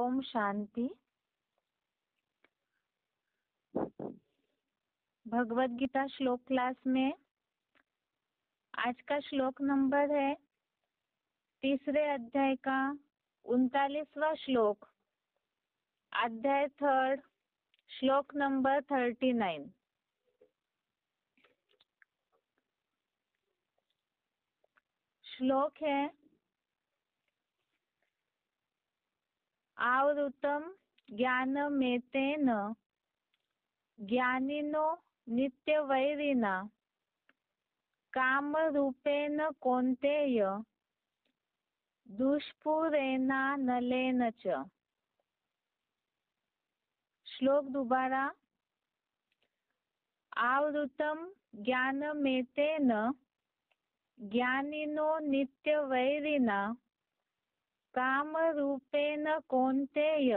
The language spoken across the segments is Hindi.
ओम शांति। भगवत गीता श्लोक क्लास में आज का श्लोक नंबर है तीसरे अध्याय का 39वां श्लोक, अध्याय 3, श्लोक नंबर 39। श्लोक है आवृतम ज्ञानमेतेन ज्ञानिनो नित्यवैरिणा कामरूपेण कौन्तेय दुष्पूरेणानलेन च। श्लोक दोबारा। आवृतम ज्ञानमेतेन ज्ञानिनो नित्यवैरिणा कामरूपेण कौन्तेय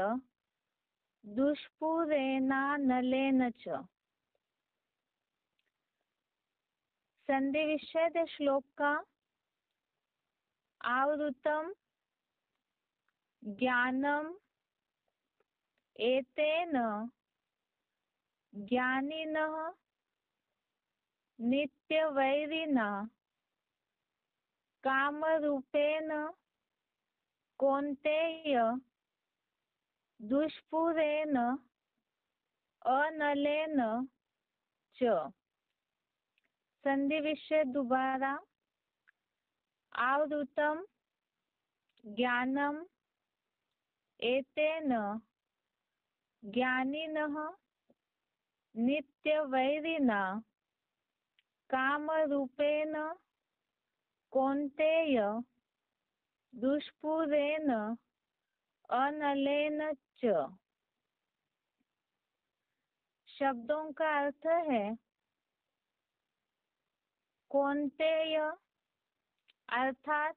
दुष्पूरेणानलेन च। संधि विच्छेद श्लोक का आवृतम ज्ञानम एतेन ज्ञानिनः नित्यवैरिणा कामरूपेण कौन्तेय दुष्पूरेण अनलेन च। संधि विच्छेद दोबारा। आवृतम ज्ञानम एतेन ज्ञानिनः नित्यवैरिणा कामरूपेण कौन्तेय दुष्पूरेण अनलेन च। शब्दों का अर्थ है कौन्तेय अर्थात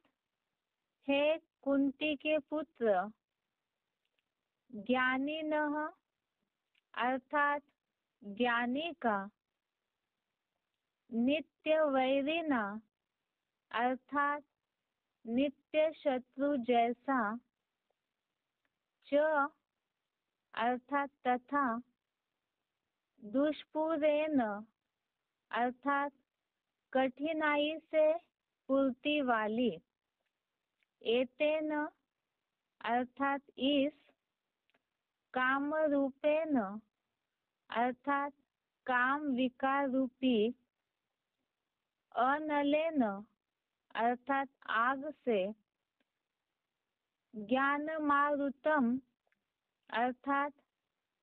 हे कुंती के पुत्र, ज्ञानिनः अर्थात ज्ञानी का, नित्यवैरिणा अर्थात नित्य शत्रु जैसा, च अर्थात तथा, दुष्पूरेण अर्थात कठिनाई से पूर्ति वाली, एतेन अर्थात इस, काम रूपेण अर्थात काम विकार रूपी, अनलेन अर्थात आग से, ज्ञानमावृतम अर्थात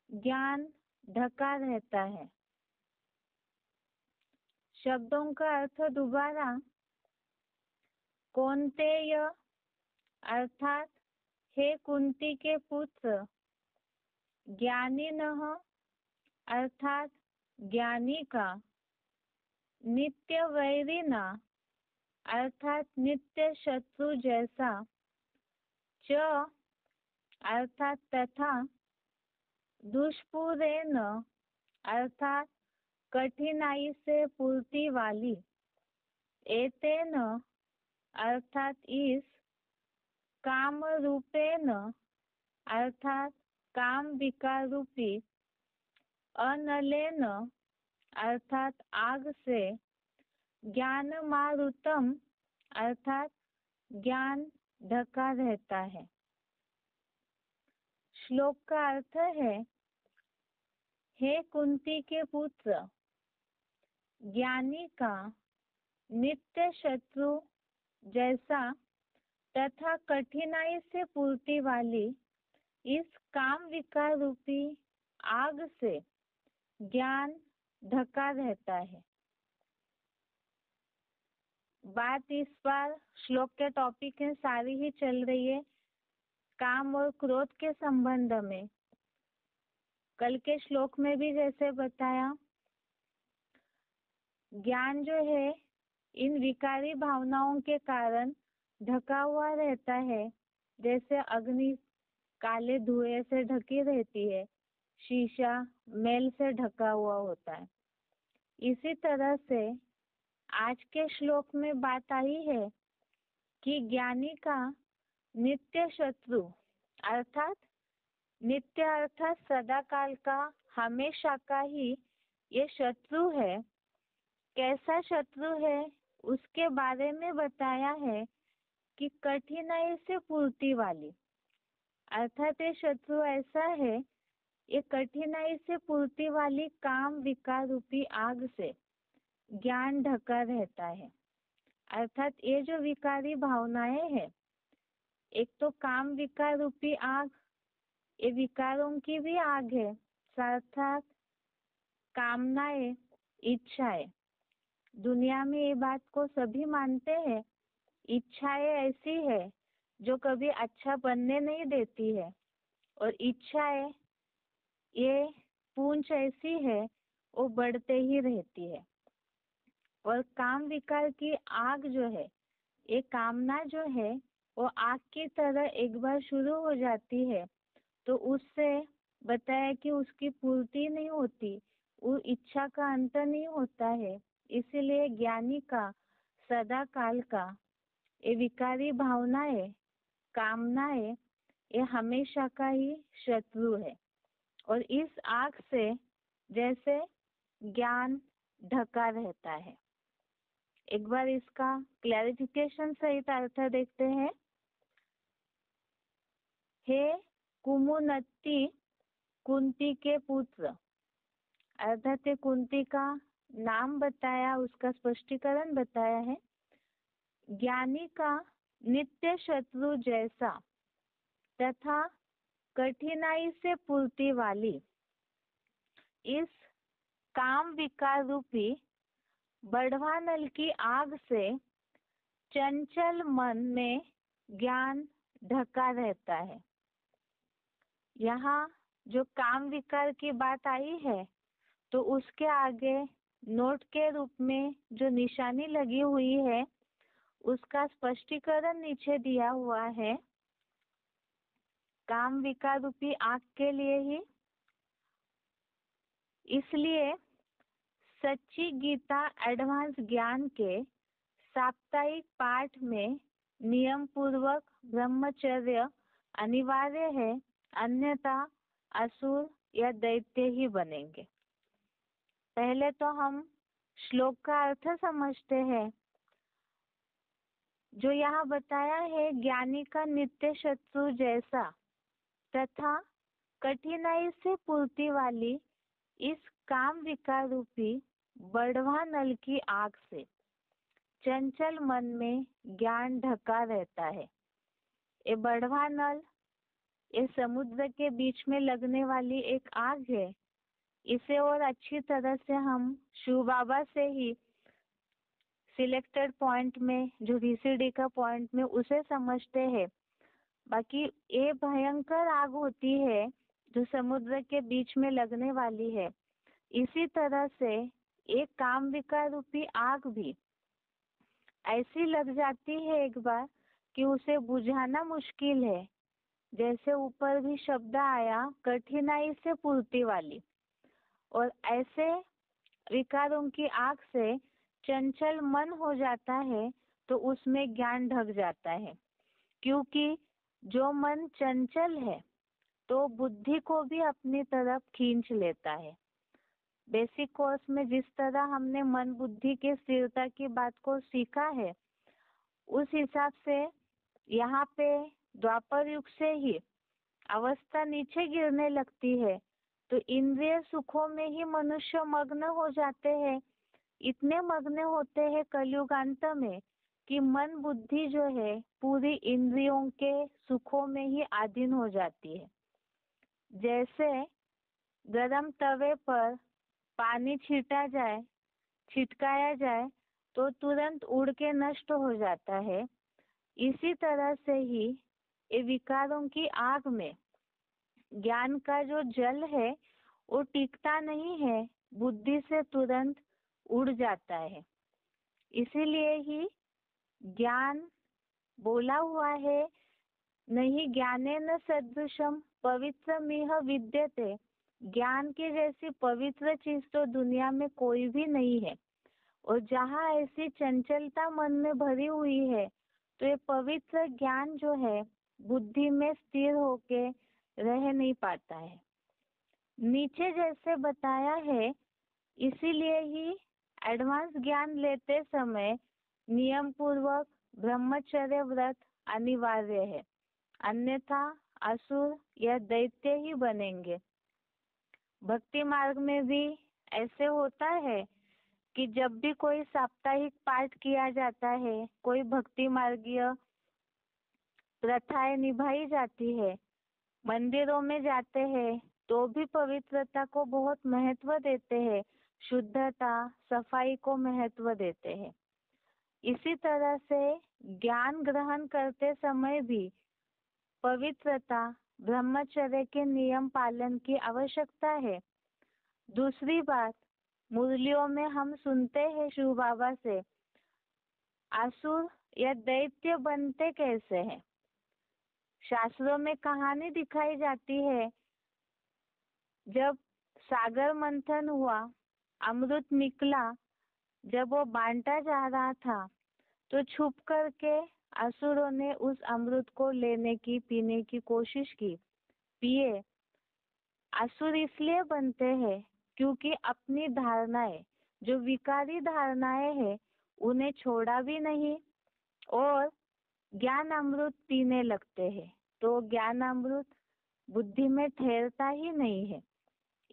ज्ञान ढका रहता है। शब्दों का अर्थ दोबारा। कौन्तेय अर्थात हे कुंती के पुत्र, ज्ञानिनः अर्थात ज्ञानी का, नित्यवैरिणा अर्थात नित्य शत्रु जैसा, च अर्थात तथा, दुष्पूरेण अर्थात कठिनाई से पूर्ति वाली, एतेन अर्थात इस, काम रूपेण अर्थात काम विकार रूपी, अनलेन अर्थात आग से, ज्ञानमावृतम अर्थात ज्ञान ढका रहता है। श्लोक का अर्थ है हे कुंती के पुत्र, ज्ञानी का नित्य शत्रु जैसा तथा कठिनाई से पूर्ति वाली इस काम विकार रूपी आग से ज्ञान ढका रहता है। बात इस बार श्लोक के टॉपिक में सारी ही चल रही है काम और क्रोध के संबंध में। कल के श्लोक में भी जैसे बताया, ज्ञान जो है इन विकारी भावनाओं के कारण ढका हुआ रहता है। जैसे अग्नि काले धुएं से ढकी रहती है, शीशा मैल से ढका हुआ होता है। इसी तरह से आज के श्लोक में बात आई है कि ज्ञानी का नित्य शत्रु अर्थात नित्य अर्थात सदा काल का, हमेशा का ही ये शत्रु है। कैसा शत्रु है उसके बारे में बताया है कि कठिनाई से पूर्ति वाली, अर्थात ये शत्रु ऐसा है, ये कठिनाई से पूर्ति वाली काम विकार रूपी आग से ज्ञान ढका रहता है। अर्थात ये जो विकारी भावनाएं हैं, एक तो काम विकार रूपी आग, ये विकारों की भी आग है, अर्थात कामनाएं, इच्छाएं। दुनिया में ये बात को सभी मानते हैं, इच्छाएं ऐसी है जो कभी अच्छा बनने नहीं देती है, और इच्छाएं ये पूंछ ऐसी है वो बढ़ते ही रहती है। और काम विकार की आग जो है, ये कामना जो है वो आग की तरह एक बार शुरू हो जाती है तो उससे बताया कि उसकी पूर्ति नहीं होती, वो इच्छा का अंत नहीं होता है। इसीलिए ज्ञानी का सदा काल का ये विकारी भावनाएं, कामनाएं, ये हमेशा का ही शत्रु है। और इस आग से जैसे ज्ञान ढका रहता है। एक बार इसका क्लैरिफिकेशन सहित अर्थ देखते हैं। हे कुमुनत्ती, कुंती के पुत्र, अर्थात कुंती का नाम बताया, उसका स्पष्टीकरण बताया है। ज्ञानी का नित्य शत्रु जैसा तथा कठिनाई से पूर्ति वाली इस काम विकार रूपी बढ़वा नल की आग से चंचल मन में ज्ञान ढका रहता है। यहाँ जो काम विकार की बात आई है तो उसके आगे नोट के रूप में जो निशानी लगी हुई है उसका स्पष्टीकरण नीचे दिया हुआ है। काम विकार रूपी आग के लिए ही, इसलिए सच्ची गीता एडवांस ज्ञान के साप्ताहिक पाठ में नियम पूर्वक ब्रह्मचर्य अनिवार्य है, अन्यथा असुर या दैत्य ही बनेंगे। पहले तो हम श्लोक का अर्थ समझते हैं। जो यहाँ बताया है, ज्ञानी का नित्य शत्रु जैसा तथा कठिनाई से पूर्ति वाली इस काम विकार रूपी बढ़वा नल की आग से चंचल मन में ज्ञान ढका रहता है। ये बढ़वा नल ये समुद्र के बीच में लगने वाली एक आग है। इसे और अच्छी तरह से हम शिव बाबा से ही सिलेक्टेड पॉइंट में, जो VCD का पॉइंट में, उसे समझते हैं। बाकी ये भयंकर आग होती है जो समुद्र के बीच में लगने वाली है। इसी तरह से एक काम विकार रूपी आग भी ऐसी लग जाती है एक बार कि उसे बुझाना मुश्किल है। जैसे ऊपर भी शब्द आया, कठिनाई से पूर्ति वाली, और ऐसे विकारों की आग से चंचल मन हो जाता है तो उसमें ज्ञान ढक जाता है। क्योंकि जो मन चंचल है तो बुद्धि को भी अपनी तरफ खींच लेता है। बेसिक कोर्स में जिस तरह हमने मन बुद्धि के स्थिरता की बात को सीखा है, उस हिसाब से यहाँ पे द्वापर युग से ही अवस्था नीचे गिरने लगती है तो इंद्रिय सुखों में ही मनुष्य मग्न हो जाते हैं। इतने मग्न होते हैं कलयुगांत में कि मन बुद्धि जो है पूरी इंद्रियों के सुखों में ही अधीन हो जाती है। जैसे गरम तवे पर पानी छिटकाया जाए तो तुरंत उड़ के नष्ट हो जाता है। इसी तरह से ही ये विकारों की आग में ज्ञान का जो जल है वो टिकता नहीं है, बुद्धि से तुरंत उड़ जाता है। इसीलिए ही ज्ञान बोला हुआ है, नहीं ज्ञानेन सदृशम पवित्रमिह विद्यते। ज्ञान की जैसी पवित्र चीज तो दुनिया में कोई भी नहीं है। और जहाँ ऐसी चंचलता मन में भरी हुई है तो ये पवित्र ज्ञान जो है बुद्धि में स्थिर होके रह नहीं पाता है। नीचे जैसे बताया है, इसीलिए ही एडवांस ज्ञान लेते समय नियम पूर्वक ब्रह्मचर्य व्रत अनिवार्य है, अन्यथा असुर या दैत्य ही बनेंगे। भक्ति मार्ग में भी ऐसे होता है कि जब भी कोई साप्ताहिक पाठ किया जाता है, कोई भक्ति मार्गीय प्रथाएं निभाई जाती है, मंदिरों में जाते हैं तो भी पवित्रता को बहुत महत्व देते हैं, शुद्धता सफाई को महत्व देते हैं। इसी तरह से ज्ञान ग्रहण करते समय भी पवित्रता ब्रह्मचर्य के नियम पालन की आवश्यकता है। दूसरी बात, मुरलियों में हम सुनते हैं शिव बाबा से, असुर या दैत्य बनते कैसे हैं। शास्त्रों में कहानी दिखाई जाती है, जब सागर मंथन हुआ, अमृत निकला, जब वो बांटा जा रहा था तो छुप करके असुरों ने उस अमृत को लेने की, पीने की कोशिश की, पिए। असुर इसलिए बनते हैं क्योंकि अपनी धारणाएं, जो विकारी धारणाएं हैं, उन्हें छोड़ा भी नहीं और ज्ञान अमृत पीने लगते हैं, तो ज्ञान अमृत बुद्धि में ठहरता ही नहीं है।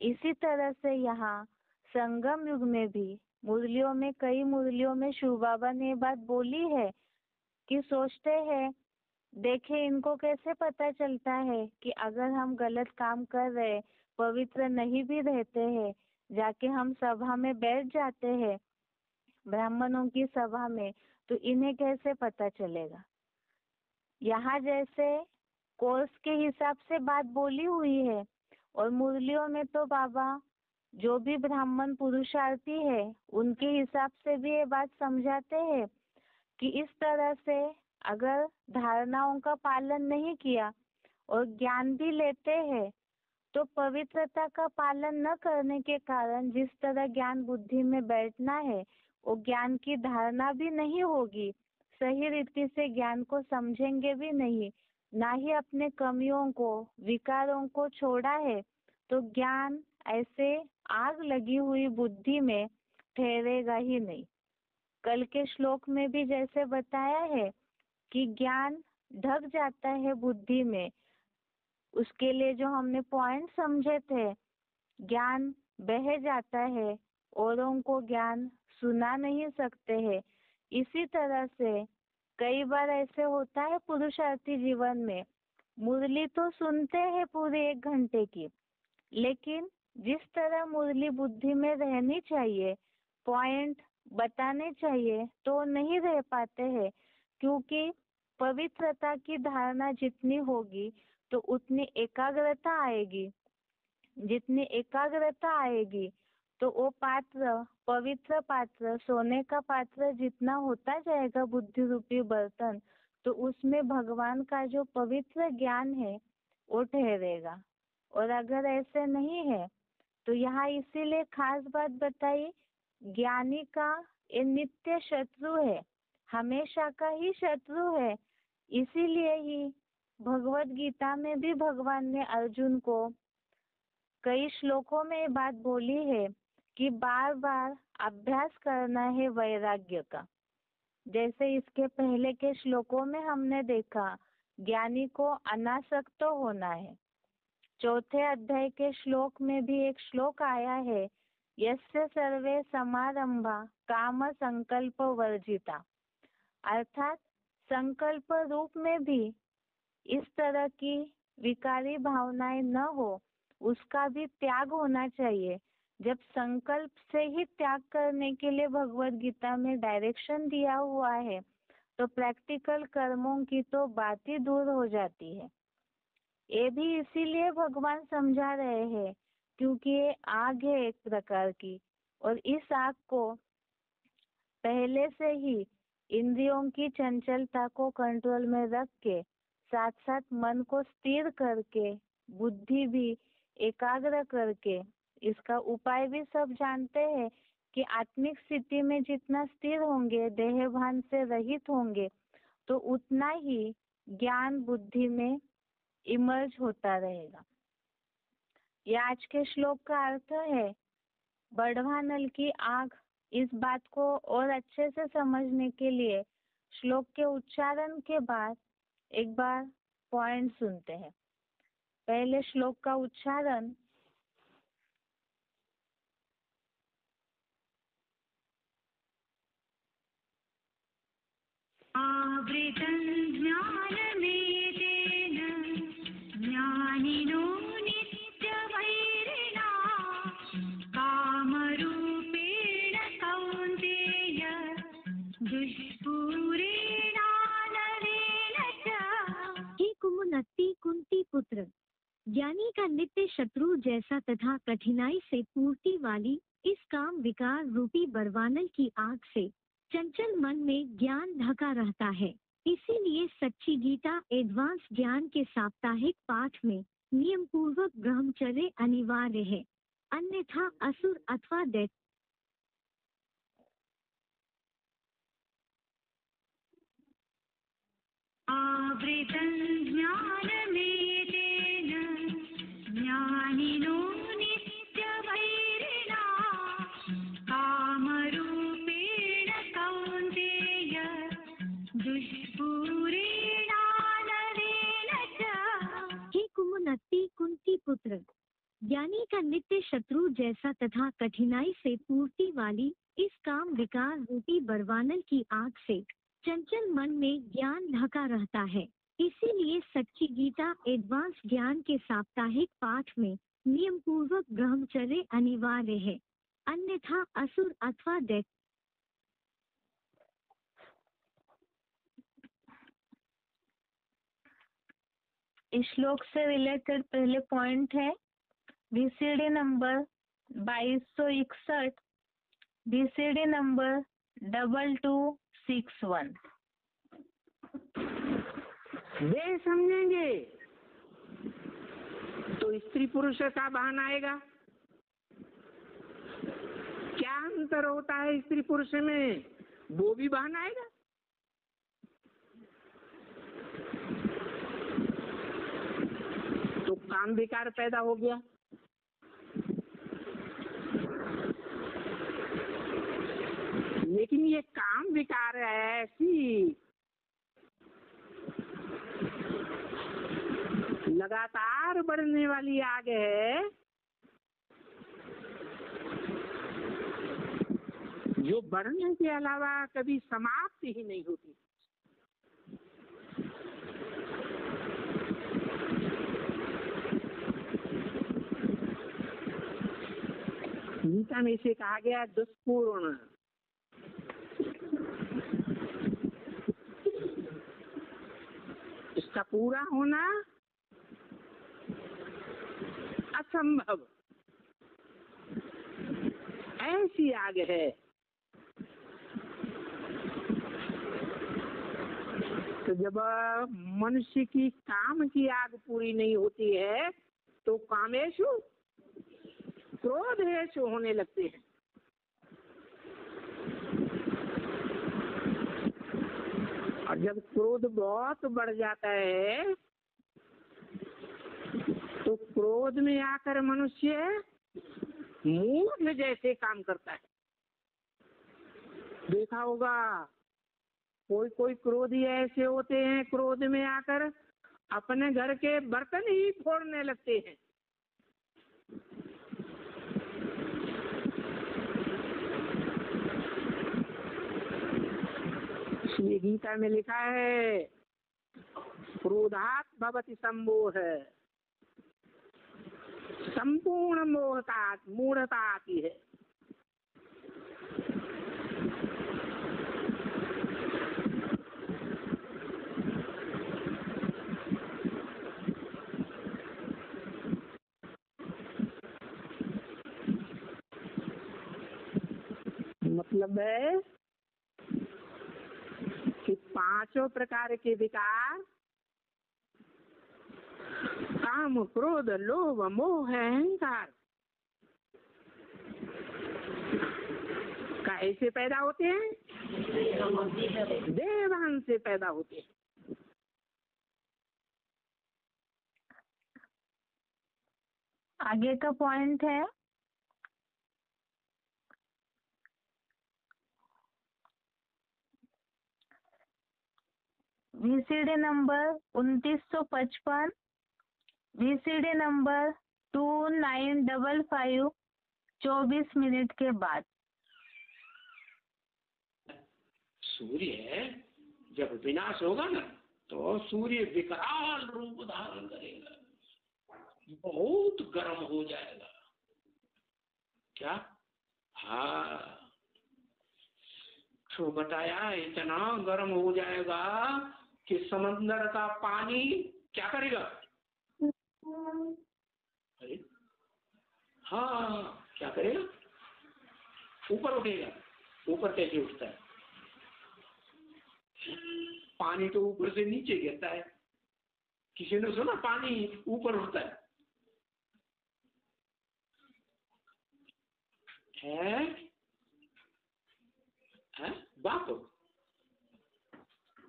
इसी तरह से यहाँ संगम युग में भी मुरलियों में, कई मुरलियों में शिव बाबा ने ये बात बोली है कि सोचते हैं, देखे इनको कैसे पता चलता है कि अगर हम गलत काम कर रहे, पवित्र नहीं भी रहते हैं, जाके हम सभा में बैठ जाते हैं, ब्राह्मणों की सभा में, तो इन्हें कैसे पता चलेगा। यहाँ जैसे कोर्स के हिसाब से बात बोली हुई है, और मुरलियों में तो बाबा जो भी ब्राह्मण पुरुषार्थी है उनके हिसाब से भी ये बात समझाते हैं कि इस तरह से अगर धारणाओं का पालन नहीं किया और ज्ञान भी लेते हैं तो पवित्रता का पालन न करने के कारण जिस तरह ज्ञान बुद्धि में बैठना है, वो ज्ञान की धारणा भी नहीं होगी, सही रीति से ज्ञान को समझेंगे भी नहीं, ना ही अपने कमियों को, विकारों को छोड़ा है, तो ज्ञान ऐसे आग लगी हुई बुद्धि में ठहरेगा ही नहीं। कल के श्लोक में भी जैसे बताया है कि ज्ञान ढक जाता है बुद्धि में, उसके लिए जो हमने पॉइंट समझे थे, ज्ञान बह जाता है, औरों को ज्ञान सुना नहीं सकते हैं। इसी तरह से कई बार ऐसे होता है पुरुषार्थी जीवन में, मुरली तो सुनते हैं पूरे 1 घंटे की, लेकिन जिस तरह मुरली बुद्धि में रहनी चाहिए, पॉइंट बताने चाहिए, तो नहीं रह पाते हैं, क्योंकि पवित्रता की धारणा जितनी होगी तो उतनी एकाग्रता आएगी, जितनी एकाग्रता आएगी तो वो पात्र, पवित्र पात्र, सोने का पात्र जितना होता जाएगा बुद्धि रूपी बर्तन, तो उसमें भगवान का जो पवित्र ज्ञान है वो ठहरेगा। और अगर ऐसे नहीं है तो यहाँ इसीलिए खास बात बताई, ज्ञानी का ये नित्य शत्रु है, हमेशा का ही शत्रु है। इसीलिए ही भगवत गीता में भी भगवान ने अर्जुन को कई श्लोकों में ये बात बोली है कि बार बार अभ्यास करना है वैराग्य का। जैसे इसके पहले के श्लोकों में हमने देखा, ज्ञानी को अनासक्त होना है। चौथे अध्याय के श्लोक में भी एक श्लोक आया है, यस्य सर्वे समारंभा काम संकल्प वर्जिता, अर्थात संकल्प रूप में भी इस तरह की विकारी भावनाएं न हो, उसका भी त्याग होना चाहिए। जब संकल्प से ही त्याग करने के लिए भगवत गीता में डायरेक्शन दिया हुआ है, तो प्रैक्टिकल कर्मों की तो बात ही दूर हो जाती है। ये भी इसीलिए भगवान समझा रहे हैं क्योंकि ये आग है एक प्रकार की, और इस आग को पहले से ही इंद्रियों की चंचलता को कंट्रोल में रख के, साथ साथ मन को स्थिर करके, बुद्धि भी एकाग्र करके, इसका उपाय भी सब जानते हैं कि आत्मिक स्थिति में जितना स्थिर होंगे, देह भान से रहित होंगे, तो उतना ही ज्ञान बुद्धि में इमर्ज होता रहेगा। ये आज के श्लोक का अर्थ है। बढ़वा नल की आग। इस बात को और अच्छे से समझने के लिए श्लोक के उच्चारण के बाद एक बार पॉइंट सुनते हैं। पहले श्लोक का उच्चारण। आवृतं ज्ञानमेतेन ज्ञानिनो नित्यवैरिणा कामरूपेण कौन्तेय दुष्पूरेणानलेन च। हे कुमुनत्ति कुंती पुत्र, ज्ञानी का नित्य शत्रु जैसा तथा कठिनाई से पूर्ति वाली इस काम विकार रूपी बरवानल की आग से चंचल मन में ज्ञान ढका रहता है। इसीलिए सच्ची गीता एडवांस ज्ञान के साप्ताहिक पाठ में नियम पूर्वक ब्रह्मचर्य अनिवार्य है, अन्यथा असुर अथवा दैत्य। आवृतं ज्ञानमेतेन ज्ञानिनो नित्यवैरिणा कामरूपेण कौन्तेय दुष्पूरेणानलेन च। हे कुमुनत्ति कुंती पुत्र, ज्ञानी का नित्य शत्रु जैसा तथा कठिनाई से पूर्ति वाली इस काम विकार रूपी बरवानल की आग से चंचल मन में ज्ञान ढका रहता है। इसीलिए सच्ची गीता एडवांस ज्ञान के साप्ताहिक पाठ में नियम पूर्वक ब्रह्मचर्य अनिवार्य है, अन्यथा असुर अथवा दैत्य। इस श्लोक से रिलेटेड पहले पॉइंट है VCD नंबर 2261, VCD नंबर 2261। वे समझेंगे तो स्त्री पुरुष का बहाना आएगा। क्या अंतर होता है स्त्री पुरुष में, वो भी बहाना आएगा। तो काम विकार पैदा हो गया। लेकिन ये काम विकार ऐसी लगातार बढ़ने वाली आग है जो बढ़ने के अलावा कभी समाप्त ही नहीं होती। गीता में इसे कहा गया दुष्पूर्ण। इसका पूरा होना असंभव, ऐसी आग है। तो जब मनुष्य की काम की आग पूरी नहीं होती है तो कामेशु क्रोधेशु होने लगते हैं। और जब क्रोध बहुत बढ़ जाता है तो क्रोध में आकर मनुष्य मूर्ख जैसे काम करता है। देखा होगा कोई कोई क्रोधी ऐसे होते हैं, क्रोध में आकर अपने घर के बर्तन ही फोड़ने लगते हैं। इसलिए गीता में लिखा है क्रोधात् भवति सम्मोह, संपूर्ण मूढ़ता आती है। मतलब है कि पांचों प्रकार के विकार काम क्रोध लोभ मोह अहंकार कैसे पैदा होते हैं? देवान से पैदा होते हैं। आगे का पॉइंट है VCD number 2955, VCD number 2955, 24 minute के बाद। सूर्य जब विनाश होगा ना तो सूर्य विकराल रूप धारण करेगा, बहुत गर्म हो जाएगा। क्या? हाँ, तो बताया इतना गर्म हो जाएगा कि समंदर का पानी क्या करेगा? अरे हाँ, क्या करेगा? ऊपर उठेगा। ऊपर कैसे उठता है? पानी तो ऊपर से नीचे गिरता है। किसी ने सुना पानी ऊपर उठता है? है? बाप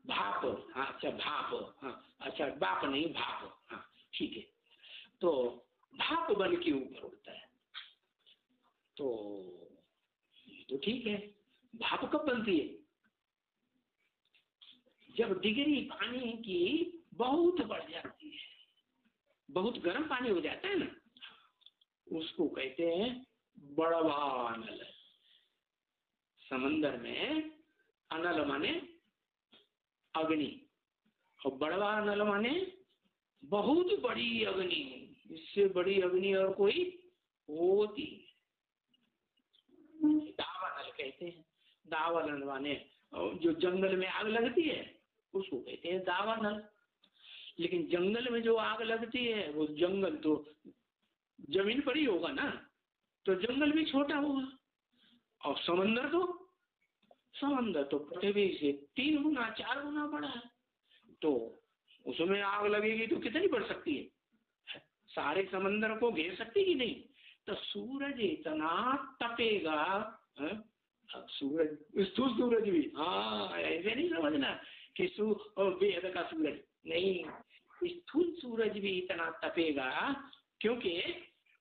भाप। हाँ अच्छा, भाप। हाँ अच्छा, बाप नहीं, भाप। हाँ ठीक है। तो भाप बन के ऊपर उठता है। तो ये तो ठीक है। भाप कब बनती है? जब डिग्री पानी की बहुत बढ़ जाती है, बहुत गर्म पानी हो जाता है ना, उसको कहते हैं बड़वा अनल। समंदर में अनल माने अग्नि, और बड़वा अनल माने बहुत बड़ी अग्नि। इससे बड़ी अग्नि और कोई होती। दावानल कहते हैं। दावानल माने जो जंगल में आग लगती है उसको कहते हैं दावानल। लेकिन जंगल में जो आग लगती है वो जंगल तो जमीन पर ही होगा ना, तो जंगल भी छोटा होगा। और समंदर तो पृथ्वी से 3 गुना 4 गुना बड़ा है। तो उसमें आग लगेगी तो कितनी बढ़ सकती है? सारे समंदर को घेर सकती कि नहीं? तो सूरज इतना तपेगा। अब सूरज भी, हाँ ऐसे नहीं समझना कि बेहद का सूरज नहीं, स्थूल सूरज भी इतना तपेगा, क्योंकि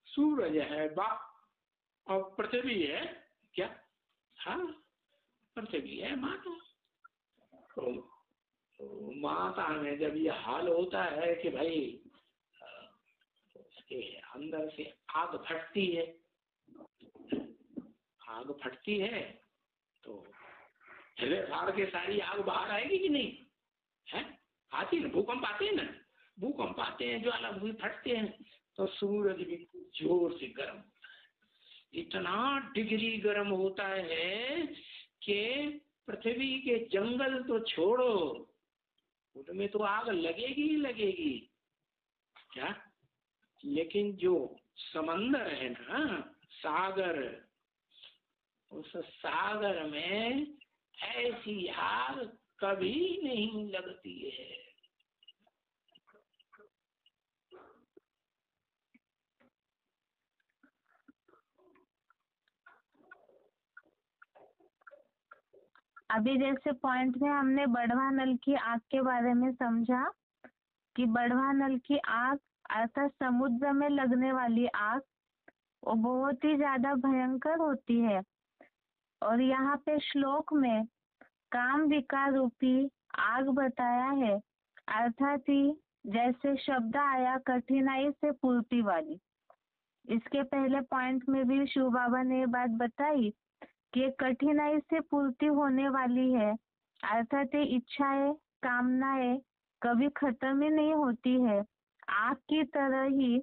सूरज है बाप और पृथ्वी है क्या? हाँ, पृथ्वी है माता। तो माता में जब ये हाल होता है कि भाई उसके अंदर से आग फटती है, आग फटती है तो हृदय फाड़ के सारी आग बाहर आएगी कि नहीं? है, आती ना। भूकंप आते हैं ना, भूकंप आते हैं, ज्वालामुखी फटते हैं, तो सूरज भी जोर से गर्म होता है। इतना डिग्री गर्म होता है कि पृथ्वी के जंगल तो छोड़ो, उनमें तो आग लगेगी ही लगेगी। क्या? लेकिन जो समंदर है ना, सागर, उस सागर में ऐसी आग कभी नहीं लगती है। अभी जैसे पॉइंट में हमने बड़वा नल की आग के बारे में समझा कि बड़वा नल की आग अर्थात समुद्र में लगने वाली आग वो बहुत ही ज्यादा भयंकर होती है। और यहाँ पे श्लोक में काम विकार रूपी आग बताया है, अर्थात ही जैसे शब्द आया कठिनाई से पूर्ति वाली। इसके पहले पॉइंट में भी शिव बाबा ने ये बात बताई कि कठिनाई से पूर्ति होने वाली है, अर्थात इच्छाएं कामनाएं कभी खत्म ही नहीं होती है, आग की तरह ही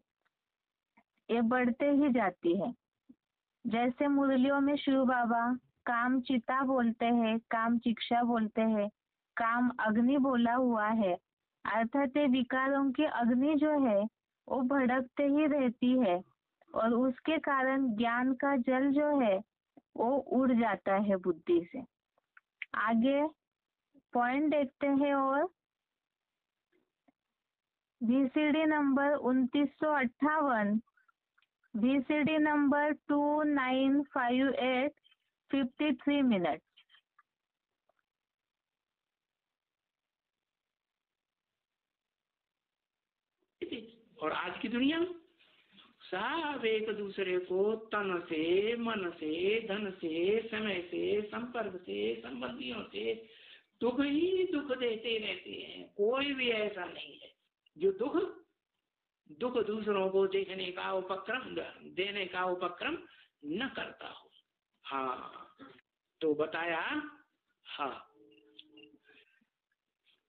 ये बढ़ते ही जाती है। जैसे मुरलियों में शिव बाबा काम चिता बोलते हैं, काम चिक्षा बोलते हैं, काम अग्नि बोला हुआ है, अर्थात विकारों की अग्नि जो है वो भड़कते ही रहती है और उसके कारण ज्ञान का जल जो है वो उड़ जाता है बुद्धि से। आगे पॉइंट देखते हैं और VCD number 2958, VCD number 2958, 53 minute. और आज की दुनिया में सब एक दूसरे को तन से, मन से, धन से, समय से, संपर्क से, संबंधियों से दुख ही दुख देते रहते हैं। कोई भी ऐसा नहीं है जो दुख दूसरों को देखने का उपक्रम, देने का उपक्रम न करता हो। हाँ, तो बताया हाँ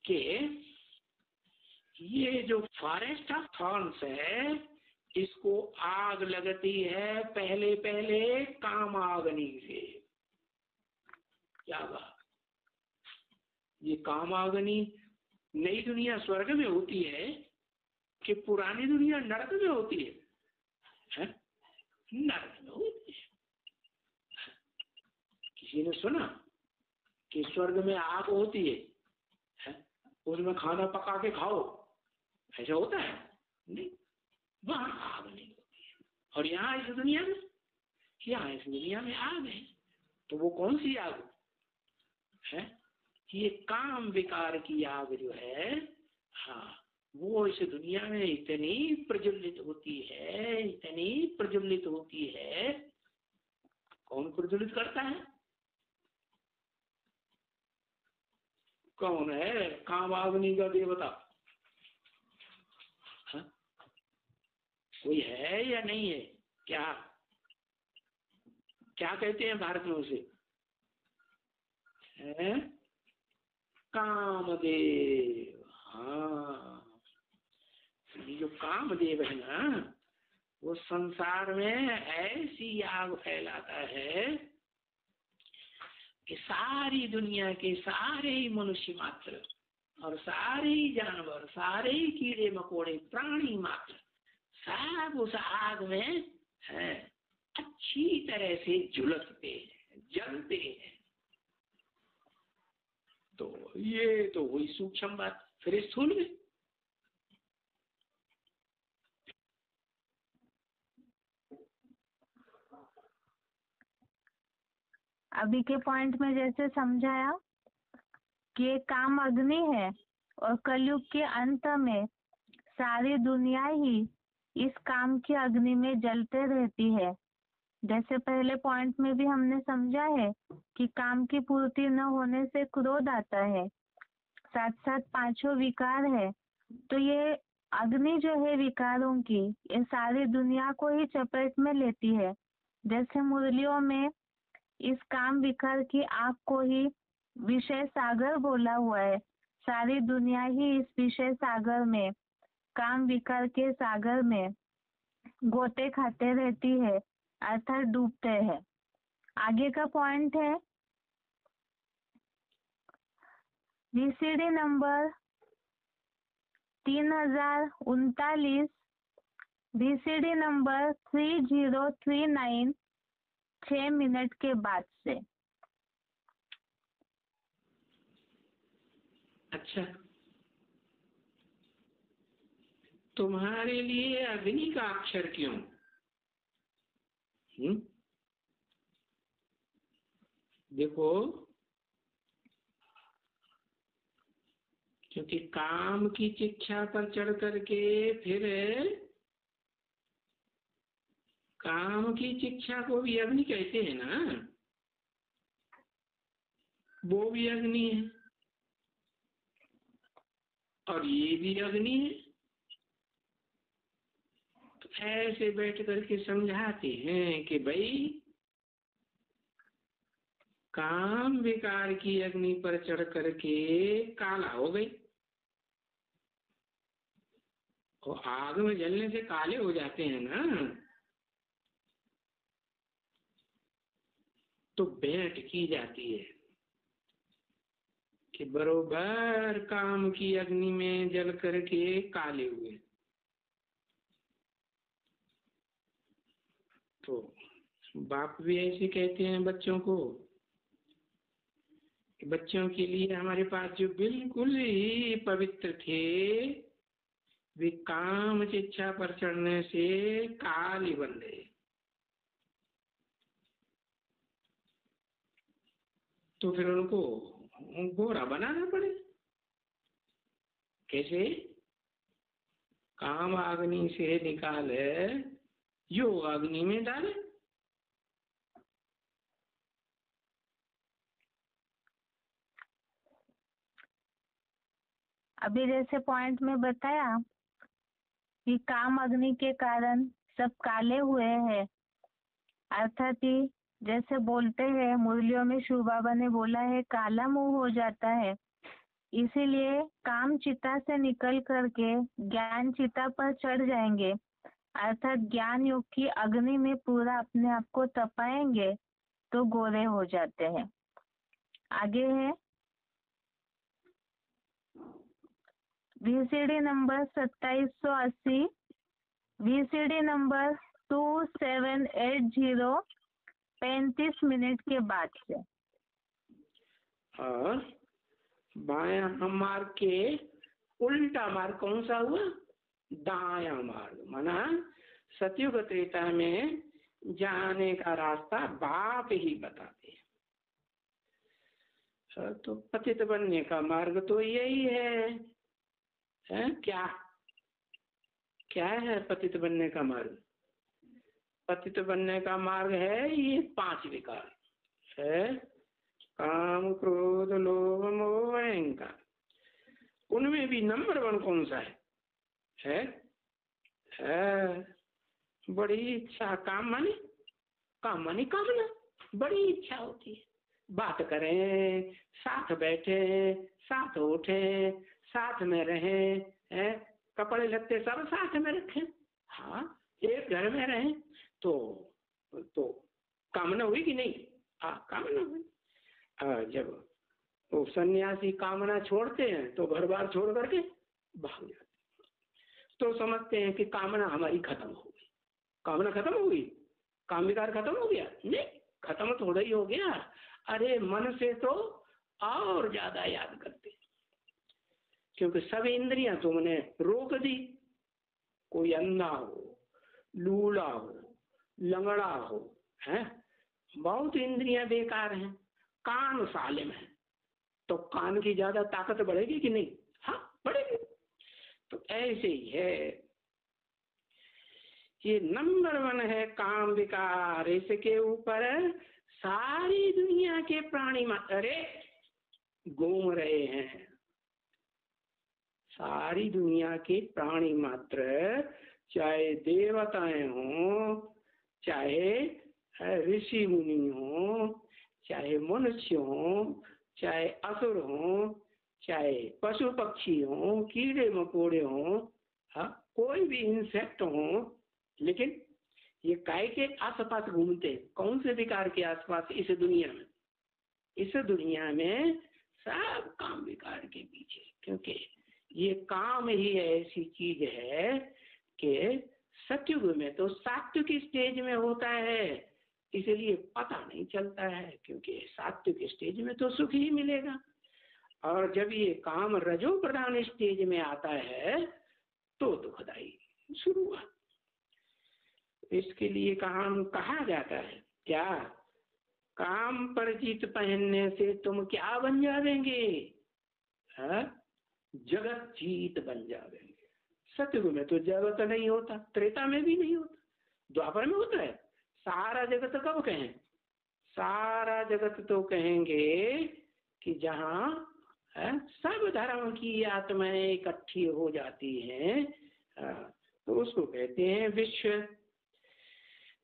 कि ये जो फॉरेस्ट ऑफ थॉर्न्स है, इसको आग लगती है पहले पहले कामाग्नि से। क्या बात, ये कामाग्नि नई दुनिया स्वर्ग में होती है कि पुरानी दुनिया नरक में होती है? नरक में होती है। किसी ने सुना कि स्वर्ग में आग होती है? उसमें खाना पका के खाओ, ऐसा होता है? नहीं, वहां आग नहीं होती है। और यहाँ इस दुनिया में आग है। तो वो कौन सी आग है? ये काम विकार की आग जो है, हाँ, वो इस दुनिया में इतनी प्रज्वलित होती है, इतनी प्रज्वलित होती है। कौन प्रज्वलित करता है? कौन है कामाग्नि का देवता? हाँ? कोई है या नहीं है? क्या क्या कहते हैं भारत में उसे? है कामदेव। हाँ, ये जो कामदेव है ना, वो संसार में ऐसी आग फैलाता है कि सारी दुनिया के सारे ही मनुष्य मात्र और सारे ही जानवर, सारे ही कीड़े मकोड़े, प्राणी मात्र सब उस आग में है अच्छी तरह से झुलसते हैं, जलते हैं। तो ये तो हुई सूक्ष्म बात। फिर स्थूल में अभी के पॉइंट में जैसे समझाया कि ये काम अग्नि है और कलयुग के अंत में सारी दुनिया ही इस काम की अग्नि में जलते रहती है। जैसे पहले पॉइंट में भी हमने समझा है कि काम की पूर्ति न होने से क्रोध आता है, साथ साथ पांचों विकार है। तो ये अग्नि जो है विकारों की, ये सारी दुनिया को ही चपेट में लेती है। जैसे मुरलियों में इस काम विकार की आग को ही विषय सागर बोला हुआ है। सारी दुनिया ही इस विषय सागर में, काम विकार के सागर में गोते खाते रहती है, अर्थात डूबते हैं। आगे का पॉइंट है VCD number 3039, VCD number 3039 6 minute के बाद से। अच्छा, तुम्हारे लिए अग्नि का अक्षर क्यों? देखो, क्योंकि काम की शिक्षा पर चढ़ करके फिर काम की शिक्षा को भी अग्नि कहते हैं ना, वो भी अग्नि है और ये भी अग्नि है। तो ऐसे बैठ करके समझाते हैं कि भाई काम विकार की अग्नि पर चढ़ करके काला हो गई, और आग में जलने से काले हो जाते हैं ना, तो भेंट की जाती है कि बरोबर काम की अग्नि में जल करके काले हुए। तो बाप भी ऐसे कहते हैं बच्चों को, बच्चों के लिए हमारे पास जो बिल्कुल ही पवित्र थे, वे काम की इच्छा पर चढ़ने से काले बन गए। तो फिर उनको गोरा बनाना पड़े। कैसे? काम अग्नि से निकाले यो अग्नि में डाले। अभी जैसे पॉइंट में बताया कि काम अग्नि के कारण सब काले हुए हैं, अर्थात ही जैसे बोलते हैं मुरलियों में शिव बाबा ने बोला है काला मुंह हो जाता है, इसीलिए काम चिता से निकल करके ज्ञान चिता पर चढ़ जाएंगे, अर्थात ज्ञान योग की अग्नि में पूरा अपने आप को तपाएंगे तो गोरे हो जाते हैं। आगे है VCD number 2780, VCD number 2780 35 minute के बाद से। और बायां मार्ग के उल्टा मार्ग कौन सा हुआ? दाया मार्ग, माना सतयुग त्रेता में जाने का रास्ता बाप ही बताते हैं। तो पतित बनने का मार्ग तो यही है, क्या क्या है पतित बनने का मार्ग? पतित बनने का मार्ग है ये 5 विकार है, काम क्रोध लोभ मोह अहंकार। उनमें भी नंबर 1 कौन सा है? बड़ी इच्छा। काम माने कामना, बड़ी इच्छा होती है। बात करें, साथ बैठे, साथ उठे, साथ में रहें, कपड़े लत्ते सब साथ में रखें, हाँ एक घर में रहें, तो कामना हुई कि नहीं? कामना हुई। जब वो सन्यासी कामना छोड़ते हैं तो घर बार छोड़ करके भाग जाते हैं, तो समझते हैं कि कामना हमारी खत्म हो गई। कामना खत्म हो गई? काम विकार खत्म हो गया? नहीं, खत्म थोड़ा ही हो गया। अरे मन से तो और ज्यादा याद करते, क्योंकि सब इंद्रियां तुमने रोक दी। कोई अंधा हो, लूला हो, लंगड़ा हो, है बहुत इंद्रियां बेकार हैं। कान सालिम है, तो कान की ज्यादा ताकत बढ़ेगी कि नहीं? हाँ बढ़ेगी। तो ऐसे ही है, ये नंबर 1 है काम विकार। इसके ऊपर सारी दुनिया के प्राणी अरे घूम रहे हैं। सारी दुनिया के प्राणी मात्र, चाहे देवताएं हों, चाहे ऋषि मुनि हों, चाहे मनुष्य हों, चाहे असुर हों, चाहे पशु पक्षी हों, कीड़े मकोड़े हों, कोई भी इंसेक्ट हों, लेकिन ये काय के आसपास घूमते? कौन से विकार के आसपास? इस दुनिया में। इस दुनिया में सब काम विकार के पीछे, क्योंकि ये काम ही ऐसी चीज है कि सतयुग में तो सात्विक स्टेज में होता है, इसलिए पता नहीं चलता है, क्योंकि सात्विक स्टेज में तो सुख ही मिलेगा। और जब ये काम रजो प्रधान स्टेज में आता है तो दुखदाई शुरुआत। इसके लिए काम कहा जाता है क्या? काम पर जीत पहनने से तुम क्या बन जाएंगे? जगत जीत बन जाएंगे। सतयुग में तो जगत नहीं होता, त्रेता में भी नहीं होता, द्वापर में होता है। सारा जगत कब कहें? सारा जगत तो कहेंगे कि जहाँ सब धर्म की आत्माएं इकट्ठी हो जाती हैं, तो उसको कहते हैं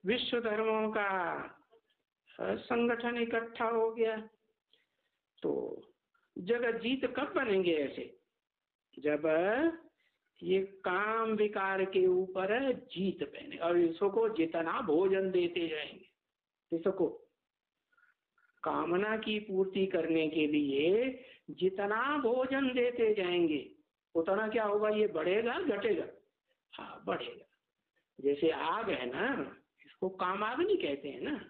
विश्व धर्मों का संगठन इकट्ठा हो गया। तो जगत जीत कब बनेंगे ऐसे? जब ये काम विकार के ऊपर जीत पहने और इसको जितना भोजन देते जाएंगे, इसको कामना की पूर्ति करने के लिए जितना भोजन देते जाएंगे उतना क्या होगा? ये बढ़ेगा घटेगा? हाँ बढ़ेगा। जैसे आग है ना, इसको काम आग नहीं कहते हैं ना।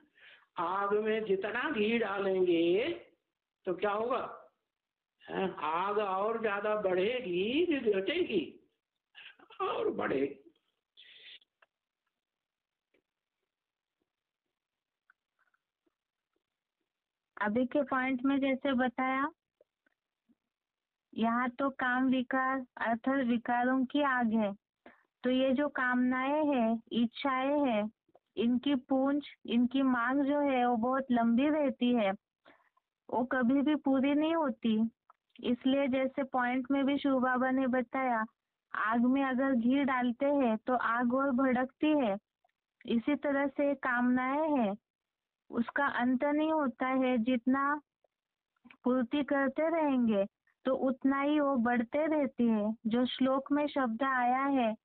आग में जितना घी डालेंगे तो क्या होगा? आग और ज्यादा बढ़ेगी कि घटेगी? और बढ़ेगी। अभी के पॉइंट में जैसे बताया, यहाँ तो काम विकार अर्थात विकारों की आग है, तो ये जो कामनाएं हैं, इच्छाएं हैं, इनकी पूंछ, इनकी मांग जो है वो बहुत लंबी रहती है, वो कभी भी पूरी नहीं होती। इसलिए जैसे पॉइंट में भी शिव बाबा ने बताया, आग में अगर घी डालते हैं तो आग और भड़कती है। इसी तरह से कामनाएं हैं, उसका अंत नहीं होता है। जितना पूर्ति करते रहेंगे तो उतना ही वो बढ़ते रहती है। जो श्लोक में शब्द आया है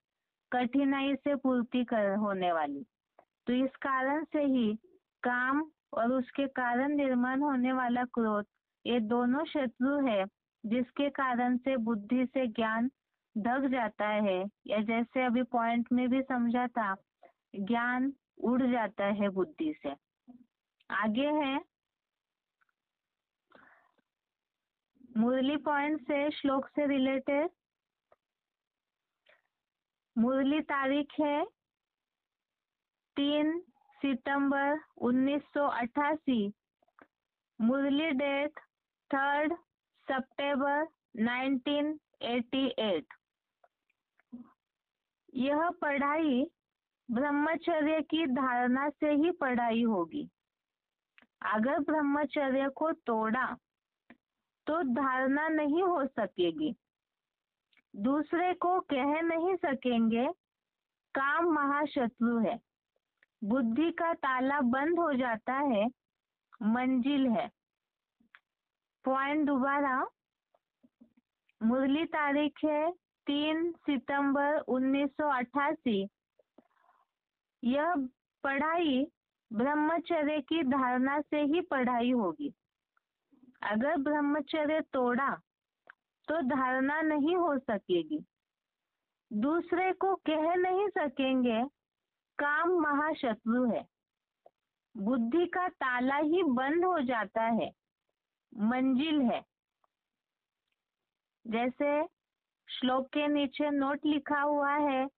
कठिनाई से पूर्ति कर होने वाली, तो इस कारण से ही काम और उसके कारण निर्माण होने वाला क्रोध, ये दोनों शत्रु है, जिसके कारण से बुद्धि से ज्ञान ढक जाता है, या जैसे अभी पॉइंट में भी समझा था, ज्ञान उड़ जाता है बुद्धि से। आगे है मुरली पॉइंट से, श्लोक से रिलेटेड। मुरली तारीख है 3 सितंबर 1988। मुरली डेट 3 सितंबर 1988। यह पढ़ाई ब्रह्मचर्य की धारणा से ही पढ़ाई होगी। अगर ब्रह्मचर्य को तोड़ा तो धारणा नहीं हो सकेगी। दूसरे को कह नहीं सकेंगे, काम महाशत्रु है। बुद्धि का ताला बंद हो जाता है, मंजिल है। पॉइंट दोबारा, मुरली तारीख है 3 सितंबर 1988। यह पढ़ाई ब्रह्मचर्य की धारणा से ही पढ़ाई होगी। अगर ब्रह्मचर्य तोड़ा तो धारणा नहीं हो सकेगी। दूसरे को कह नहीं सकेंगे, काम महाशत्रु है। बुद्धि का ताला ही बंद हो जाता है, मंजिल है। जैसे श्लोक के नीचे नोट लिखा हुआ है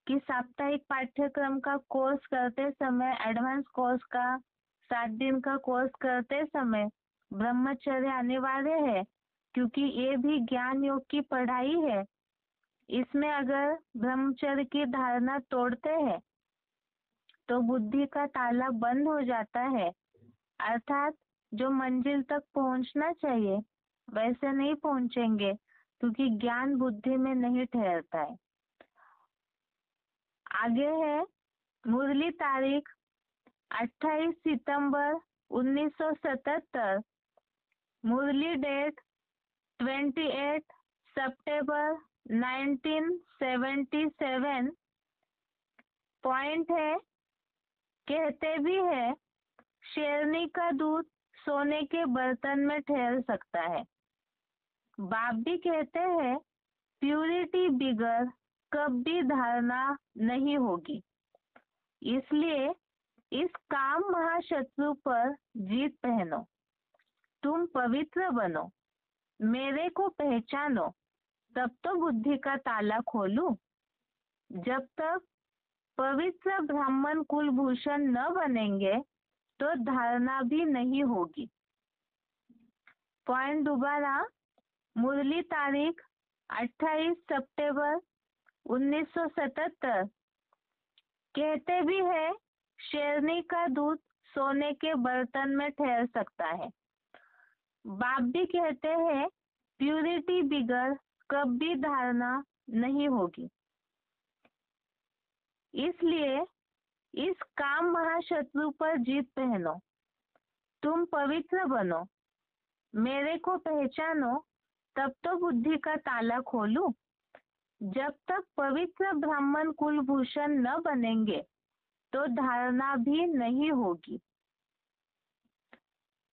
कि साप्ताहिक पाठ्यक्रम का कोर्स करते समय, एडवांस कोर्स का 7 दिन का कोर्स करते समय ब्रह्मचर्य अनिवार्य है, क्योंकि ये भी ज्ञान योग की पढ़ाई है। इसमें अगर ब्रह्मचर्य की धारणा तोड़ते हैं तो बुद्धि का ताला बंद हो जाता है, अर्थात जो मंजिल तक पहुंचना चाहिए वैसे नहीं पहुंचेंगे, क्योंकि ज्ञान बुद्धि में नहीं ठहरता है। आगे है मुरली तारीख 28 सितंबर 1977। मुरली डेट 28 सितंबर 1977। पॉइंट है, कहते भी है शेरनी का दूध सोने के बर्तन में ठहर सकता है। बाप भी कहते हैं प्यूरिटी बिगर कभी धारणा नहीं होगी। इसलिए इस काम महाशत्रु पर जीत पहनो। तुम पवित्र बनो, मेरे को पहचानो, तब तो बुद्धि का ताला खोलूं। जब तक पवित्र ब्राह्मण कुलभूषण न बनेंगे तो धारणा भी नहीं होगी। पॉइंट दोबारा, मुरली तारीख 28 सितंबर 1977। कहते भी है शेरनी का दूध सोने के बर्तन में ठहर सकता है। बाप भी कहते हैं प्यूरिटी बिगर कभी धारणा नहीं होगी। इसलिए इस काम महाशत्रु पर जीत पहनो। तुम पवित्र बनो, मेरे को पहचानो, तब तो बुद्धि का ताला खोलूं। जब तक पवित्र ब्राह्मण कुलभूषण न बनेंगे तो धारणा भी नहीं होगी।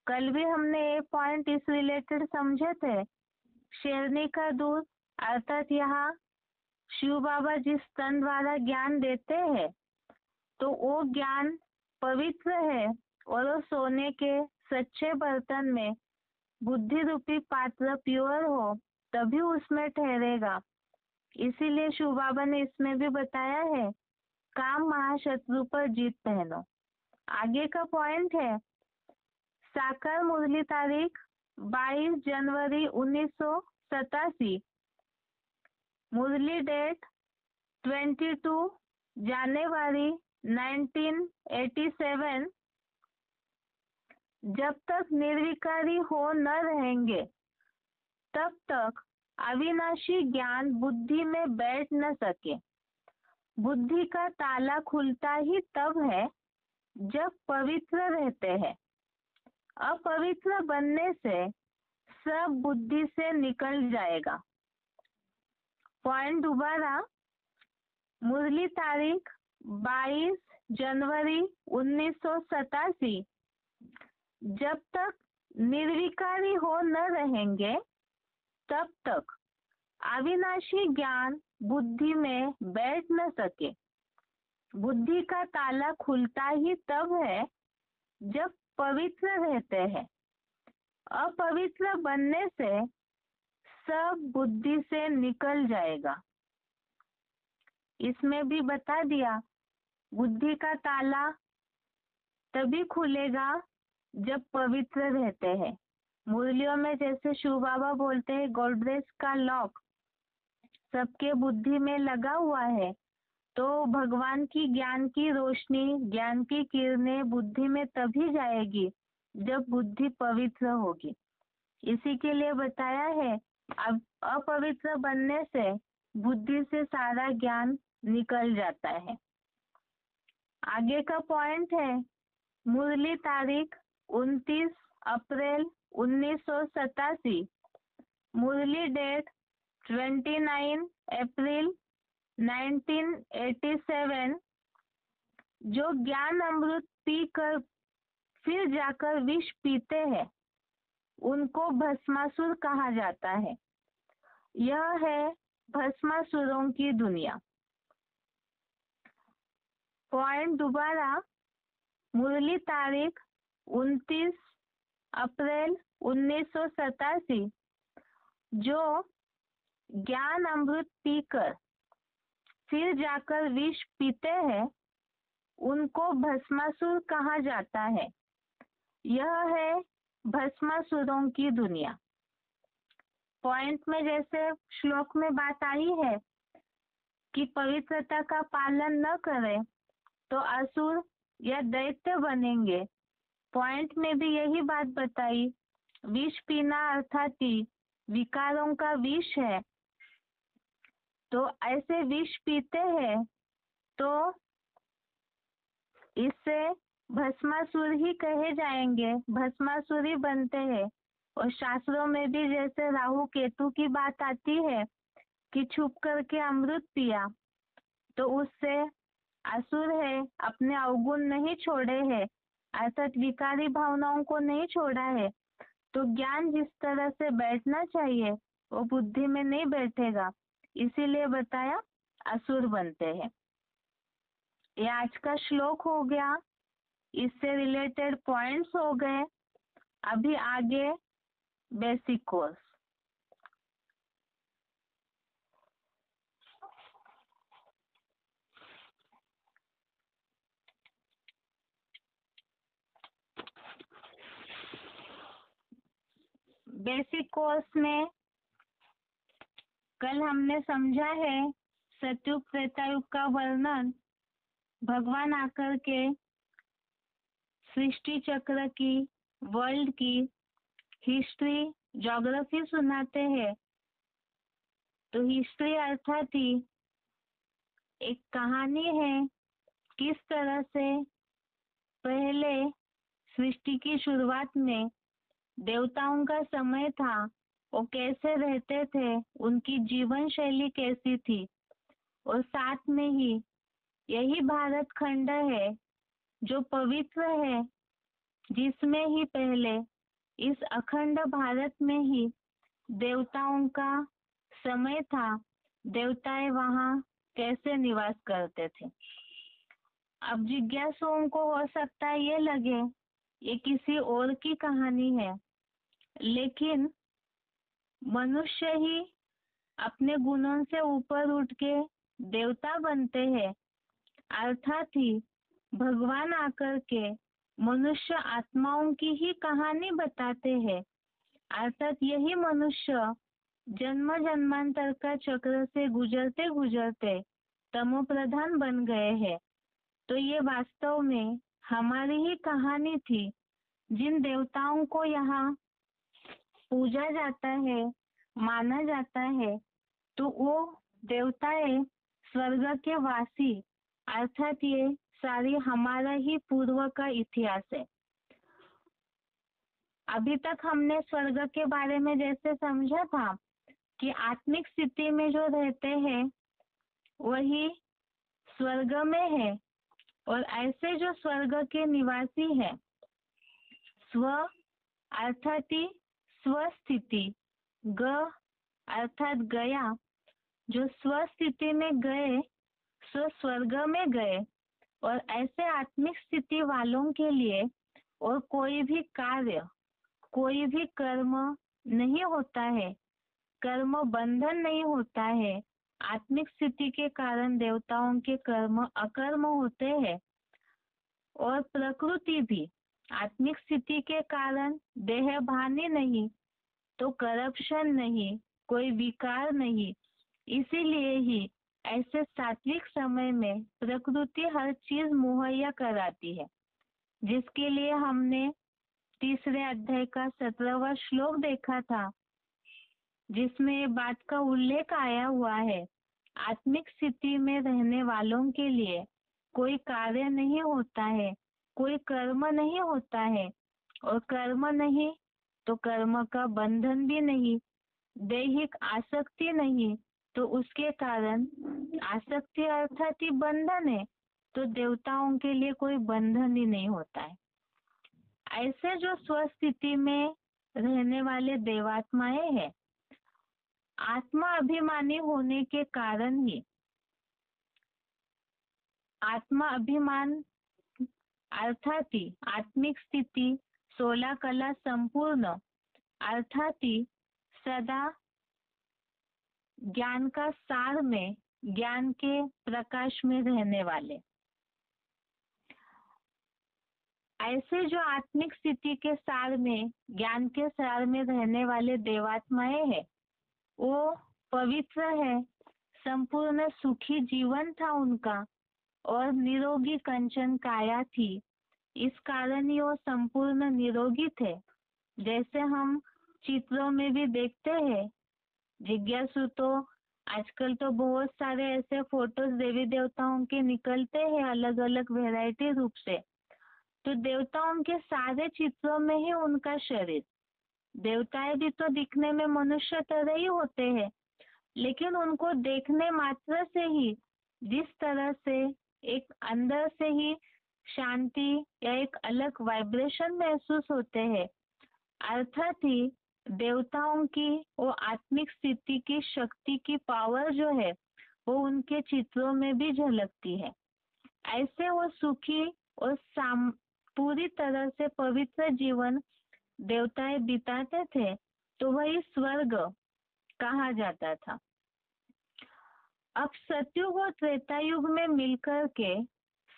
कल भी हमने ये पॉइंट इस रिलेटेड समझे थे। शेरनी का दूध अर्थात यहाँ शिव बाबा जिस तन द्वारा ज्ञान देते हैं तो वो ज्ञान पवित्र है, और वो सोने के सच्चे बर्तन में बुद्धि रूपी पात्र प्योर हो तभी उसमें ठहरेगा। इसीलिए शिव बाबा ने इसमें भी बताया है काम महाशत्रु पर जीत पहनो। आगे का पॉइंट है साकार मुरली तारीख 22 जनवरी 1987। मुरली डेट 22 जनवरी 1987 जब तक निर्विकारी हो न रहेंगे तब तक अविनाशी ज्ञान बुद्धि में बैठ न सके। बुद्धि का ताला खुलता ही तब है जब पवित्र रहते हैं। अपवित्र बनने से सब बुद्धि से निकल जाएगा। पॉइंट दोबारा, मुरली तारीख 22 जनवरी 1987 जब तक निर्विकारी हो न रहेंगे तब तक अविनाशी ज्ञान बुद्धि में बैठ न सके। बुद्धि का ताला खुलता ही तब है जब पवित्र रहते हैं। अपवित्र बनने से सब बुद्धि से निकल जाएगा। इसमें भी बता दिया, बुद्धि का ताला तभी खुलेगा जब पवित्र रहते हैं। मुरलियों में जैसे शिव बाबा बोलते हैं गोडरेज का लॉक सबके बुद्धि में लगा हुआ है, तो भगवान की ज्ञान की रोशनी, ज्ञान की किरणें बुद्धि में तभी जाएगी जब बुद्धि पवित्र होगी। इसी के लिए बताया है, अब अपवित्र बनने से बुद्धि से सारा ज्ञान निकल जाता है। आगे का पॉइंट है, मुरली तारीख 29 अप्रैल 1987, मुरली डेट 29 अप्रैल 1987। जो ज्ञान अमृत पीकर फिर जाकर विष पीते हैं उनको भस्मासुर कहा जाता है। यह है भस्मासुरों की दुनिया। पॉइंट दोबारा, मुरली तारीख 29 अप्रैल 1987। जो ज्ञान अमृत पीकर फिर जाकर विष पीते हैं उनको भस्मासुर कहा जाता है। यह है भस्मासुरों की दुनिया। पॉइंट में जैसे श्लोक में बात आई है कि पवित्रता का पालन न करें तो असुर या दैत्य बनेंगे। पॉइंट में भी यही बात बताई, विष पीना अर्थात ही विकारों का विष है। तो ऐसे विष पीते हैं तो इससे भस्मासुर ही कहे जाएंगे, भस्मासुर ही बनते हैं। और शास्त्रों में भी जैसे राहु केतु की बात आती है कि छुप करके अमृत पिया तो उससे असुर है, अपने अवगुण नहीं छोड़े हैं, अर्थात विकारी भावनाओं को नहीं छोड़ा है, तो ज्ञान जिस तरह से बैठना चाहिए वो बुद्धि में नहीं बैठेगा। इसीलिए बताया असुर बनते हैं। ये आज का श्लोक हो गया, इससे रिलेटेड पॉइंट्स हो गए। अभी आगे बेसिक कोर्स। बेसिक कोर्स में कल हमने समझा है सतयुग त्रेतायुग का वर्णन। भगवान आकर के सृष्टि चक्र की, वर्ल्ड की हिस्ट्री, ज्योग्राफी सुनाते हैं। तो हिस्ट्री अर्थात ही एक कहानी है, किस तरह से पहले सृष्टि की शुरुआत में देवताओं का समय था, वो कैसे रहते थे, उनकी जीवन शैली कैसी थी। और साथ में ही यही भारत खंड है जो पवित्र है, जिसमें ही पहले इस अखंड भारत में ही देवताओं का समय था, देवताएं वहां कैसे निवास करते थे। अब जिज्ञासुओं को हो सकता है ये लगे ये किसी और की कहानी है, लेकिन मनुष्य ही अपने गुणों से ऊपर उठ के देवता बनते हैं। अर्थात ही भगवान आकर के मनुष्य आत्माओं की ही कहानी बताते हैं। अर्थात यही मनुष्य जन्म जन्मांतर का चक्र से गुजरते गुजरते तमो प्रधान बन गए हैं। तो ये वास्तव में हमारी ही कहानी थी। जिन देवताओं को यहाँ पूजा जाता है, माना जाता है, तो वो देवताएं स्वर्ग के वासी, अर्थात ये सारी हमारा ही पूर्व का इतिहास है। अभी तक हमने स्वर्ग के बारे में जैसे समझा था कि आत्मिक स्थिति में जो रहते हैं वही स्वर्ग में है, और ऐसे जो स्वर्ग के निवासी है, स्व अर्थात स्वस्थिति, ग अर्थात गया, जो स्वस्थिति में गए सो स्वर्ग में गए। और ऐसे आत्मिक स्थिति वालों के लिए और कोई भी कार्य, कोई भी कर्म नहीं होता है, कर्म बंधन नहीं होता है। आत्मिक स्थिति के कारण देवताओं के कर्म अकर्म होते हैं, और प्रकृति भी आत्मिक स्थिति के कारण देह भानी नहीं, तो करप्शन नहीं, कोई विकार नहीं। इसीलिए ही ऐसे सात्विक समय में प्रकृति हर चीज मुहैया कराती है, जिसके लिए हमने तीसरे अध्याय का 17वां श्लोक देखा था, जिसमें ये बात का उल्लेख आया हुआ है। आत्मिक स्थिति में रहने वालों के लिए कोई कार्य नहीं होता है, कोई कर्म नहीं होता है, और कर्म नहीं तो कर्म का बंधन भी नहीं, दैहिक आसक्ति नहीं, तो उसके कारण आसक्ति अर्थात ही बंधन है, तो देवताओं के लिए कोई बंधन ही नहीं होता है। ऐसे जो स्वस्थिति में रहने वाले देवात्माएं हैं, आत्मा अभिमानी होने के कारण ही, आत्मा अभिमान अर्थात ही आत्मिक स्थिति 16 कला संपूर्ण अर्थात ही सदा ज्ञान का सार में, ज्ञान के प्रकाश में रहने वाले, ऐसे जो आत्मिक स्थिति के सार में, ज्ञान के सार में रहने वाले देवात्माएं हैं, वो पवित्र है, संपूर्ण सुखी जीवन था उनका, और निरोगी कंचन काया थी। इस कारण ही वो संपूर्ण निरोगी थे। जैसे हम चित्रों में भी देखते हैं, जिज्ञासु तो आजकल तो बहुत सारे ऐसे फोटोज देवी देवताओं के निकलते हैं अलग अलग वैरायटी रूप से। तो देवताओं के सारे चित्रों में ही उनका शरीर, देवताएं भी तो दिखने में मनुष्य तरह ही होते हैं, लेकिन उनको देखने मात्र से ही जिस तरह से एक अंदर से ही शांति या एक अलग वाइब्रेशन महसूस होते हैं, अर्थात ही देवताओं की वो आत्मिक स्थिति की शक्ति की पावर जो है वो उनके चित्रों में भी झलकती है। ऐसे वो सुखी और पूरी तरह से पवित्र जीवन देवताएं बिताते थे, तो वही स्वर्ग कहा जाता था। अब सतयुग और त्रेता युग में मिलकर के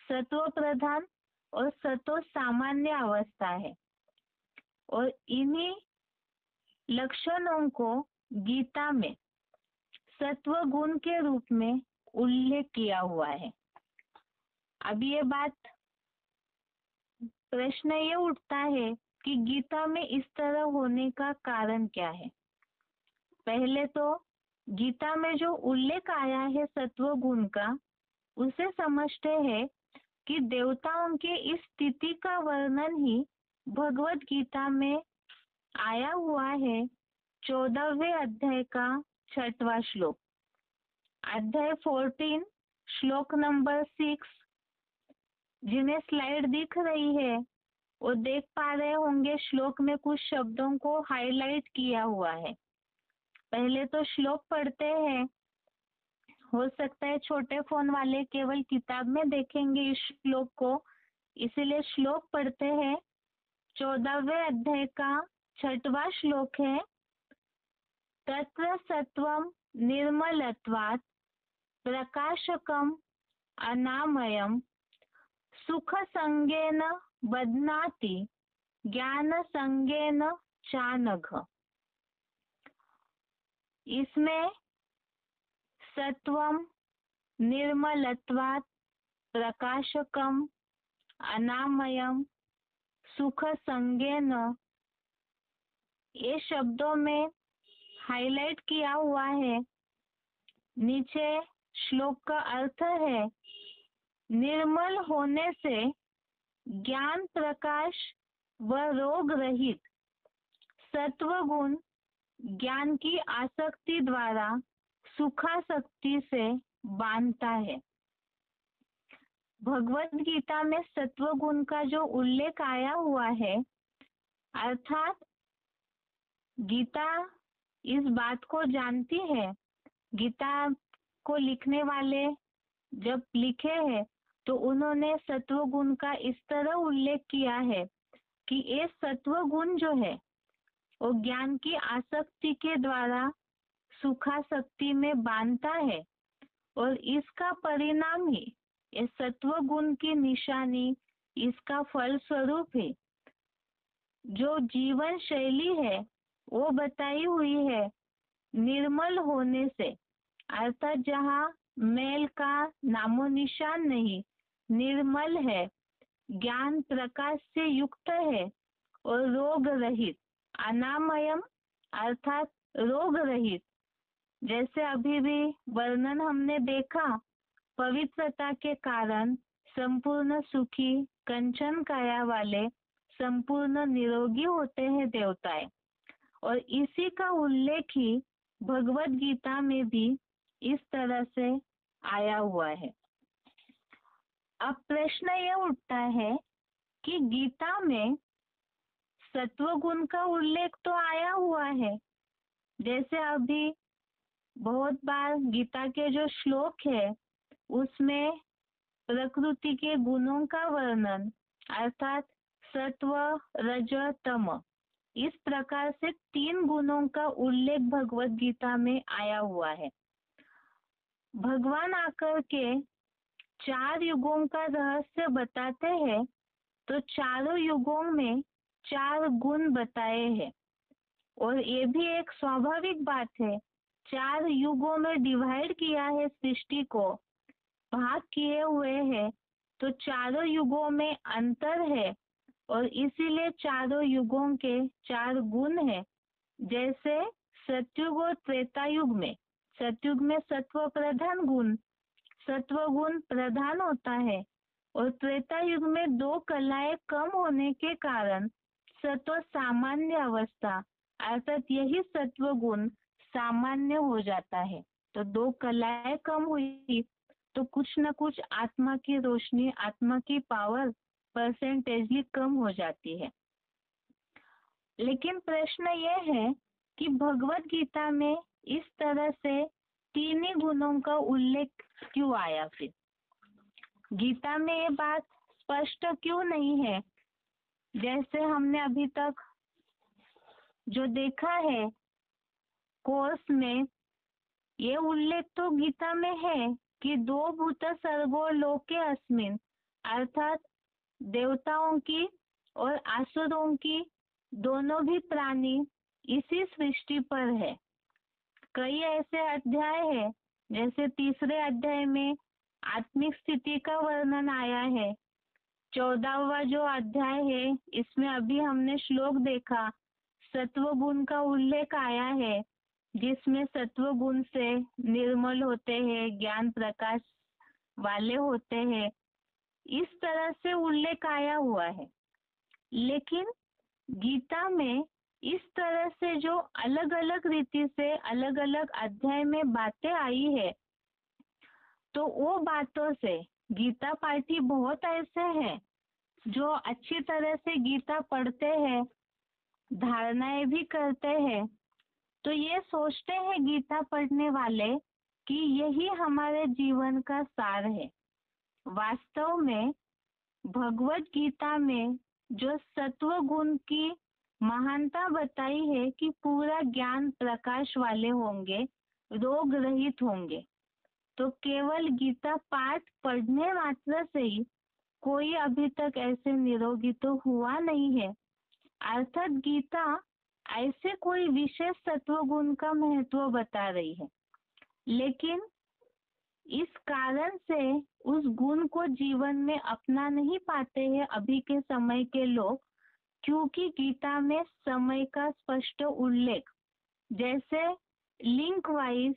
सत्व प्रधान और सतो सामान्य अवस्था है, और इन्हीं लक्षणों को गीता में सत्व गुण के रूप में उल्लेख किया हुआ है। अब ये बात, प्रश्न ये उठता है कि गीता में इस तरह होने का कारण क्या है। पहले तो गीता में जो उल्लेख आया है सत्व गुण का, उसे समझते हैं कि देवताओं के इस स्थिति का वर्णन ही भगवत गीता में आया हुआ है 14वें अध्याय का 6वां श्लोक। अध्याय 14 श्लोक नंबर 6, जिन्हें स्लाइड दिख रही है वो देख पा रहे होंगे, श्लोक में कुछ शब्दों को हाईलाइट किया हुआ है। पहले तो श्लोक पढ़ते हैं, हो सकता है छोटे फोन वाले केवल किताब में देखेंगे इस श्लोक को, इसीलिए श्लोक पढ़ते हैं। 14वें अध्याय का 6वां श्लोक है, तत्र सत्वम निर्मलत्वात् प्रकाशकम अनामयम सुख संगेन बध्नाति ज्ञान संगेन चानघ। इसमें सत्वम निर्मलत्वात् प्रकाशकम अनामयम सुख संज्ञेन, ये शब्दों में हाईलाइट किया हुआ है। नीचे श्लोक का अर्थ है, निर्मल होने से ज्ञान प्रकाश व रोग रहित सत्व गुण ज्ञान की आसक्ति द्वारा सुखासक्ति से बांधता है। भगवत गीता में सत्व गुण का जो उल्लेख आया हुआ है, अर्थात गीता इस बात को जानती है, गीता को लिखने वाले जब लिखे हैं तो उन्होंने सत्व गुण का इस तरह उल्लेख किया है कि ये सत्व गुण जो है वो ज्ञान की आसक्ति के द्वारा सुखासक्ति में बांधता है, और इसका परिणाम ही ये सत्व गुण की निशानी, इसका फल स्वरूप है। जो जीवन शैली है वो बताई हुई है निर्मल होने से, अर्थात जहाँ मैल का नामो निशान नहीं, निर्मल है, ज्ञान प्रकाश से युक्त है और रोग रहित, अनामयम अर्थात रोग रहित। जैसे अभी भी वर्णन हमने देखा, पवित्रता के कारण संपूर्ण सुखी कंचन काया वाले संपूर्ण निरोगी होते हैं देवताएं, और इसी का उल्लेख ही भगवत गीता में भी इस तरह से आया हुआ है। अब प्रश्न ये उठता है कि गीता में सत्व गुण का उल्लेख तो आया हुआ है, जैसे अभी बहुत बार गीता के जो श्लोक है उसमें प्रकृति के गुणों का वर्णन, अर्थात सत्व रज तम, इस प्रकार से 3 गुणों का उल्लेख भगवत गीता में आया हुआ है। भगवान आकर के 4 युगों का रहस्य बताते हैं तो चारों युगों में 4 गुण बताए हैं, और ये भी एक स्वाभाविक बात है। 4 युगों में डिवाइड किया है, सृष्टि को भाग किए हुए हैं, तो चारों युगों में अंतर है और इसीलिए चारों युगों के 4 गुण है। जैसे सतयुग और त्रेता युग में, सतयुग में सत्व प्रधान गुण, सत्व गुण प्रधान होता है, और त्रेता युग में 2 कलाएं कम होने के कारण सत्व सामान्य अवस्था, अर्थात यही सत्व गुण सामान्य हो जाता है। तो 2 कलाएं कम हुई तो कुछ न कुछ आत्मा की रोशनी, आत्मा की पावर परसेंटेजली कम हो जाती है। लेकिन प्रश्न यह है कि भगवत गीता में इस तरह से 3 ही गुणों का उल्लेख क्यों आया? फिर गीता में ये बात स्पष्ट क्यों नहीं है? जैसे हमने अभी तक जो देखा है कोर्स में, ये उल्लेख तो गीता में है कि 2 भूत सर्गो लोके अस्मिन, अर्थात देवताओं की और आसुरों की दोनों भी प्राणी इसी सृष्टि पर है। कई ऐसे अध्याय है, जैसे 3रे अध्याय में आत्मिक स्थिति का वर्णन आया है। 14वां जो अध्याय है इसमें अभी हमने श्लोक देखा, सत्व गुण का उल्लेख आया है, जिसमें सत्व गुण से निर्मल होते हैं, ज्ञान प्रकाश वाले होते हैं, इस तरह से उल्लेख आया हुआ है। लेकिन गीता में इस तरह से जो अलग अलग रीति से अलग अलग अध्याय में बातें आई है, तो वो बातों से गीता पाठी बहुत ऐसे हैं जो अच्छी तरह से गीता पढ़ते हैं, धारणाएं भी करते हैं, तो ये सोचते हैं गीता पढ़ने वाले कि यही हमारे जीवन का सार है। वास्तव में भगवत गीता में जो सत्व गुण की महानता बताई है कि पूरा ज्ञान प्रकाश वाले होंगे, रोग रहित होंगे, तो केवल गीता पाठ पढ़ने मात्र से ही कोई अभी तक ऐसे निरोगी तो हुआ नहीं है। अर्थात गीता ऐसे कोई विशेष सत्व गुण का महत्व बता रही है, लेकिन इस कारण से उस गुण को जीवन में अपना नहीं पाते हैं अभी के समय के लोग, क्योंकि गीता में समय का स्पष्ट उल्लेख, जैसे लिंक वाइज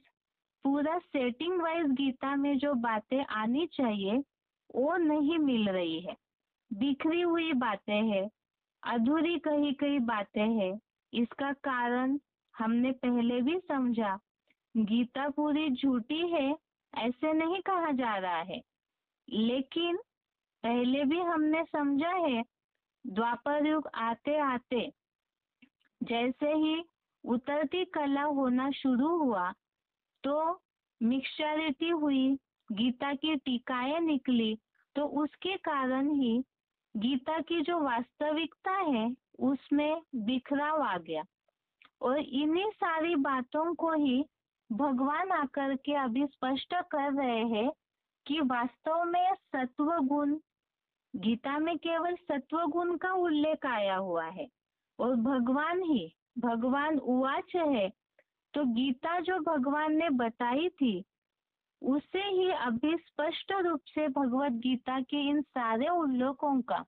पूरा सेटिंग वाइज गीता में जो बातें आनी चाहिए वो नहीं मिल रही है। बिखरी हुई बातें हैं, अधूरी कही कही बातें हैं। इसका कारण हमने पहले भी समझा। गीता पूरी झूठी है ऐसे नहीं कहा जा रहा है, लेकिन पहले भी हमने समझा है द्वापर युग आते आते जैसे ही उतरती कला होना शुरू हुआ तो मिक्सचरिटी हुई, गीता की टीकाएं निकली, तो उसके कारण ही गीता की जो वास्तविकता है उसमें बिखराव आ गया। और इन्हीं सारी बातों को ही भगवान आकर के अभी स्पष्ट कर रहे हैं कि वास्तव में सत्व गुण, गीता में केवल सत्व गुण का उल्लेख आया हुआ है और भगवान उवाच है। तो गीता जो भगवान ने बताई थी उसे ही अभी स्पष्ट रूप से भगवत गीता के इन सारे उल्लेखों का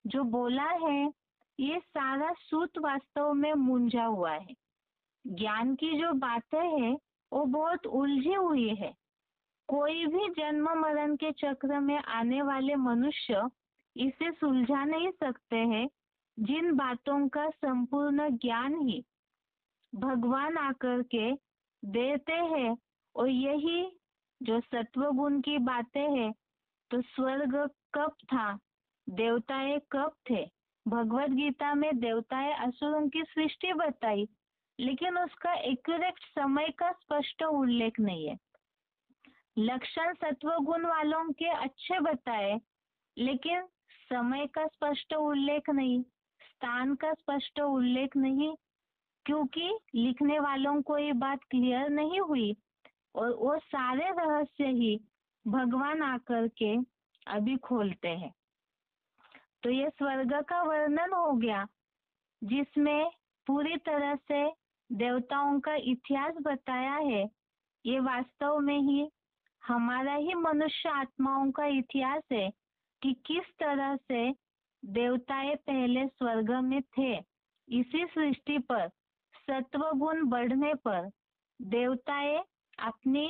जो बोला है, ये सारा सूत वास्तव में मूंझा हुआ है। ज्ञान की जो बातें हैं वो बहुत उलझी हुई है। कोई भी जन्म मरण के चक्र में आने वाले मनुष्य इसे सुलझा नहीं सकते हैं, जिन बातों का संपूर्ण ज्ञान ही भगवान आकर के देते हैं। और यही जो सत्व गुण की बातें हैं, तो स्वर्ग कब था, देवताएं कब थे। भगवत गीता में देवताएं असुरों की सृष्टि बताई, लेकिन उसका एक्यूरेट समय का स्पष्ट उल्लेख नहीं है। लक्षण सत्व गुण वालों के अच्छे बताए, लेकिन समय का स्पष्ट उल्लेख नहीं, स्थान का स्पष्ट उल्लेख नहीं, क्योंकि लिखने वालों को ये बात क्लियर नहीं हुई। और वो सारे रहस्य ही भगवान आकर के अभी खोलते हैं। तो ये स्वर्ग का वर्णन हो गया, जिसमें पूरी तरह से देवताओं का इतिहास बताया है। ये वास्तव में ही हमारा ही मनुष्य आत्माओं का इतिहास है कि किस तरह से देवताएं पहले स्वर्ग में थे। इसी सृष्टि पर सत्व गुण बढ़ने पर देवताएं अपनी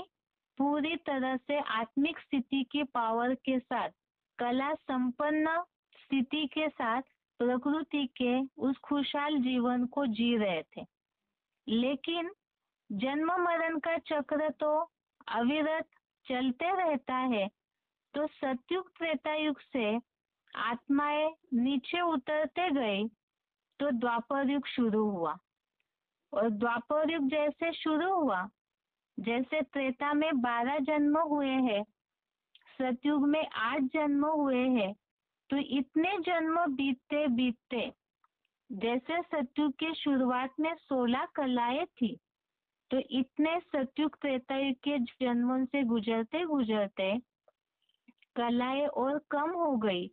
पूरी तरह से आत्मिक स्थिति की पावर के साथ, कला संपन्न स्थिति के साथ प्रकृति के उस खुशहाल जीवन को जी रहे थे। लेकिन जन्म मरण का चक्र तो अविरत चलते रहता है। तो सतयुग त्रेता युग से आत्माएं नीचे उतरते गए तो द्वापर युग शुरू हुआ। और द्वापर युग जैसे शुरू हुआ, जैसे त्रेता में 12 जन्म हुए हैं, सतयुग में 8 जन्म हुए हैं, तो इतने जन्म बीतते बीतते, जैसे सतयुग के शुरुआत में 16 कलाएं थी, तो इतने सतयुग त्रेता युग के जन्मों से गुजरते गुजरते कलाएं और कम हो गई।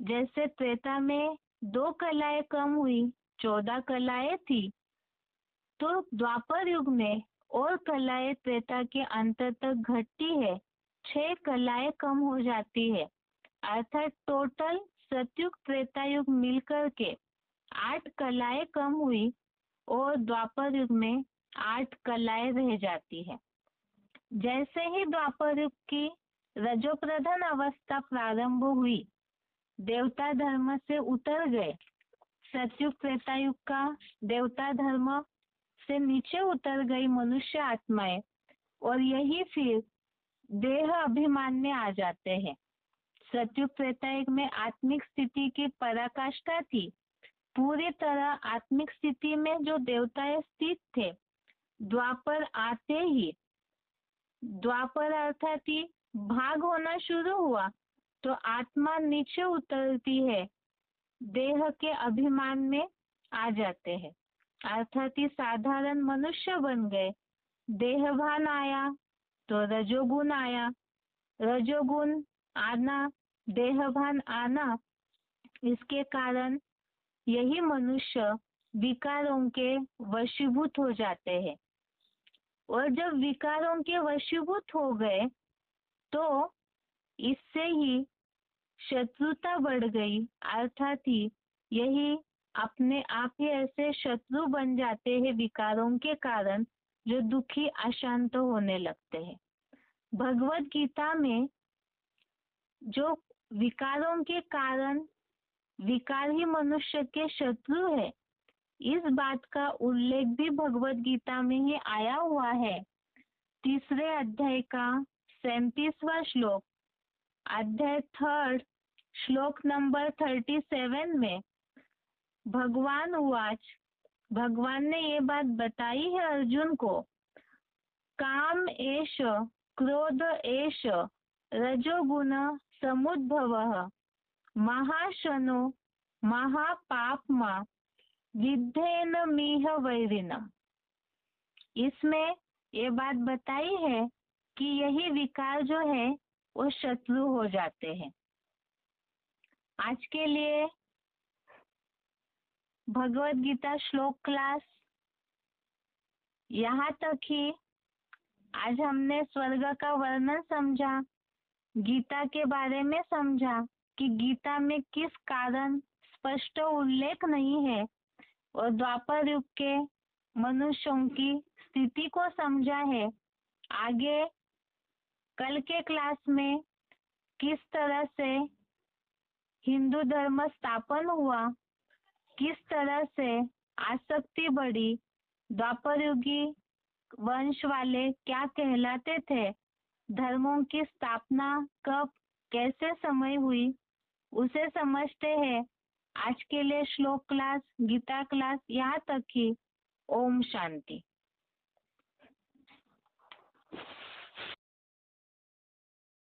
जैसे त्रेता में 2 कलाएं कम हुई, 14 कलाएं थी, तो द्वापर युग में और कलाएं त्रेता के अंत तक घटती है, 6 कलाएं कम हो जाती है। अर्थात टोटल सतयुग त्रेता युग मिलकर के 8 कलाएं कम हुई और द्वापर युग में 8 कलाएं रह जाती है। जैसे ही द्वापर युग की रजोप्रधान अवस्था प्रारंभ हुई, देवता धर्म से उतर गए। सतयुग त्रेता युग का देवता धर्म से नीचे उतर गई मनुष्य आत्माएं, और यही फिर देह अभिमान में आ जाते हैं। सतयुग त्रेता युग में आत्मिक स्थिति की पराकाष्ठा थी। पूरी तरह आत्मिक स्थिति में जो देवताएं स्थित थे, द्वापर आते ही, द्वापर अर्थात ही भाग होना शुरू हुआ, तो आत्मा नीचे उतरती है, देह के अभिमान में आ जाते हैं, अर्थात ही साधारण मनुष्य बन गए। देहभान आया तो रजोगुण आया, रजोगुण आना, देहभान आना, इसके कारण यही मनुष्य विकारों के वशीभूत हो जाते हैं। और जब विकारों के वशीभूत हो गए तो इससे ही शत्रुता बढ़ गई, अर्थात ही यही अपने आप ही ऐसे शत्रु बन जाते हैं विकारों के कारण, जो दुखी अशांत होने लगते हैं। भगवत गीता में जो विकारों के कारण, विकार ही मनुष्य के शत्रु है, इस बात का उल्लेख भी भगवत गीता में ही आया हुआ है। 3 अध्याय का 37वां श्लोक, अध्याय 3 श्लोक नंबर 37 में भगवान उवाच, भगवान ने ये बात बताई है अर्जुन को, काम एष क्रोध एष रजोगुण समुद्भवः महाशनो महापापमा विद्धेन मीह वैरिणम्। इसमें ये बात बताई है कि यही विकार जो है वो शत्रु हो जाते हैं। आज के लिए भगवत गीता श्लोक क्लास यहाँ तक ही। आज हमने स्वर्ग का वर्णन समझा, गीता के बारे में समझा कि गीता में किस कारण स्पष्ट उल्लेख नहीं है, और द्वापर युग के मनुष्यों की स्थिति को समझा है। आगे कल के क्लास में किस तरह से हिंदू धर्म स्थापन हुआ, किस तरह से आसक्ति बढ़ी, द्वापर युगी वंश वाले क्या कहलाते थे, धर्मों की स्थापना कब कैसे समय हुई, उसे समझते हैं। आज के लिए श्लोक क्लास, गीता क्लास यहाँ तक ही। ओम शांति।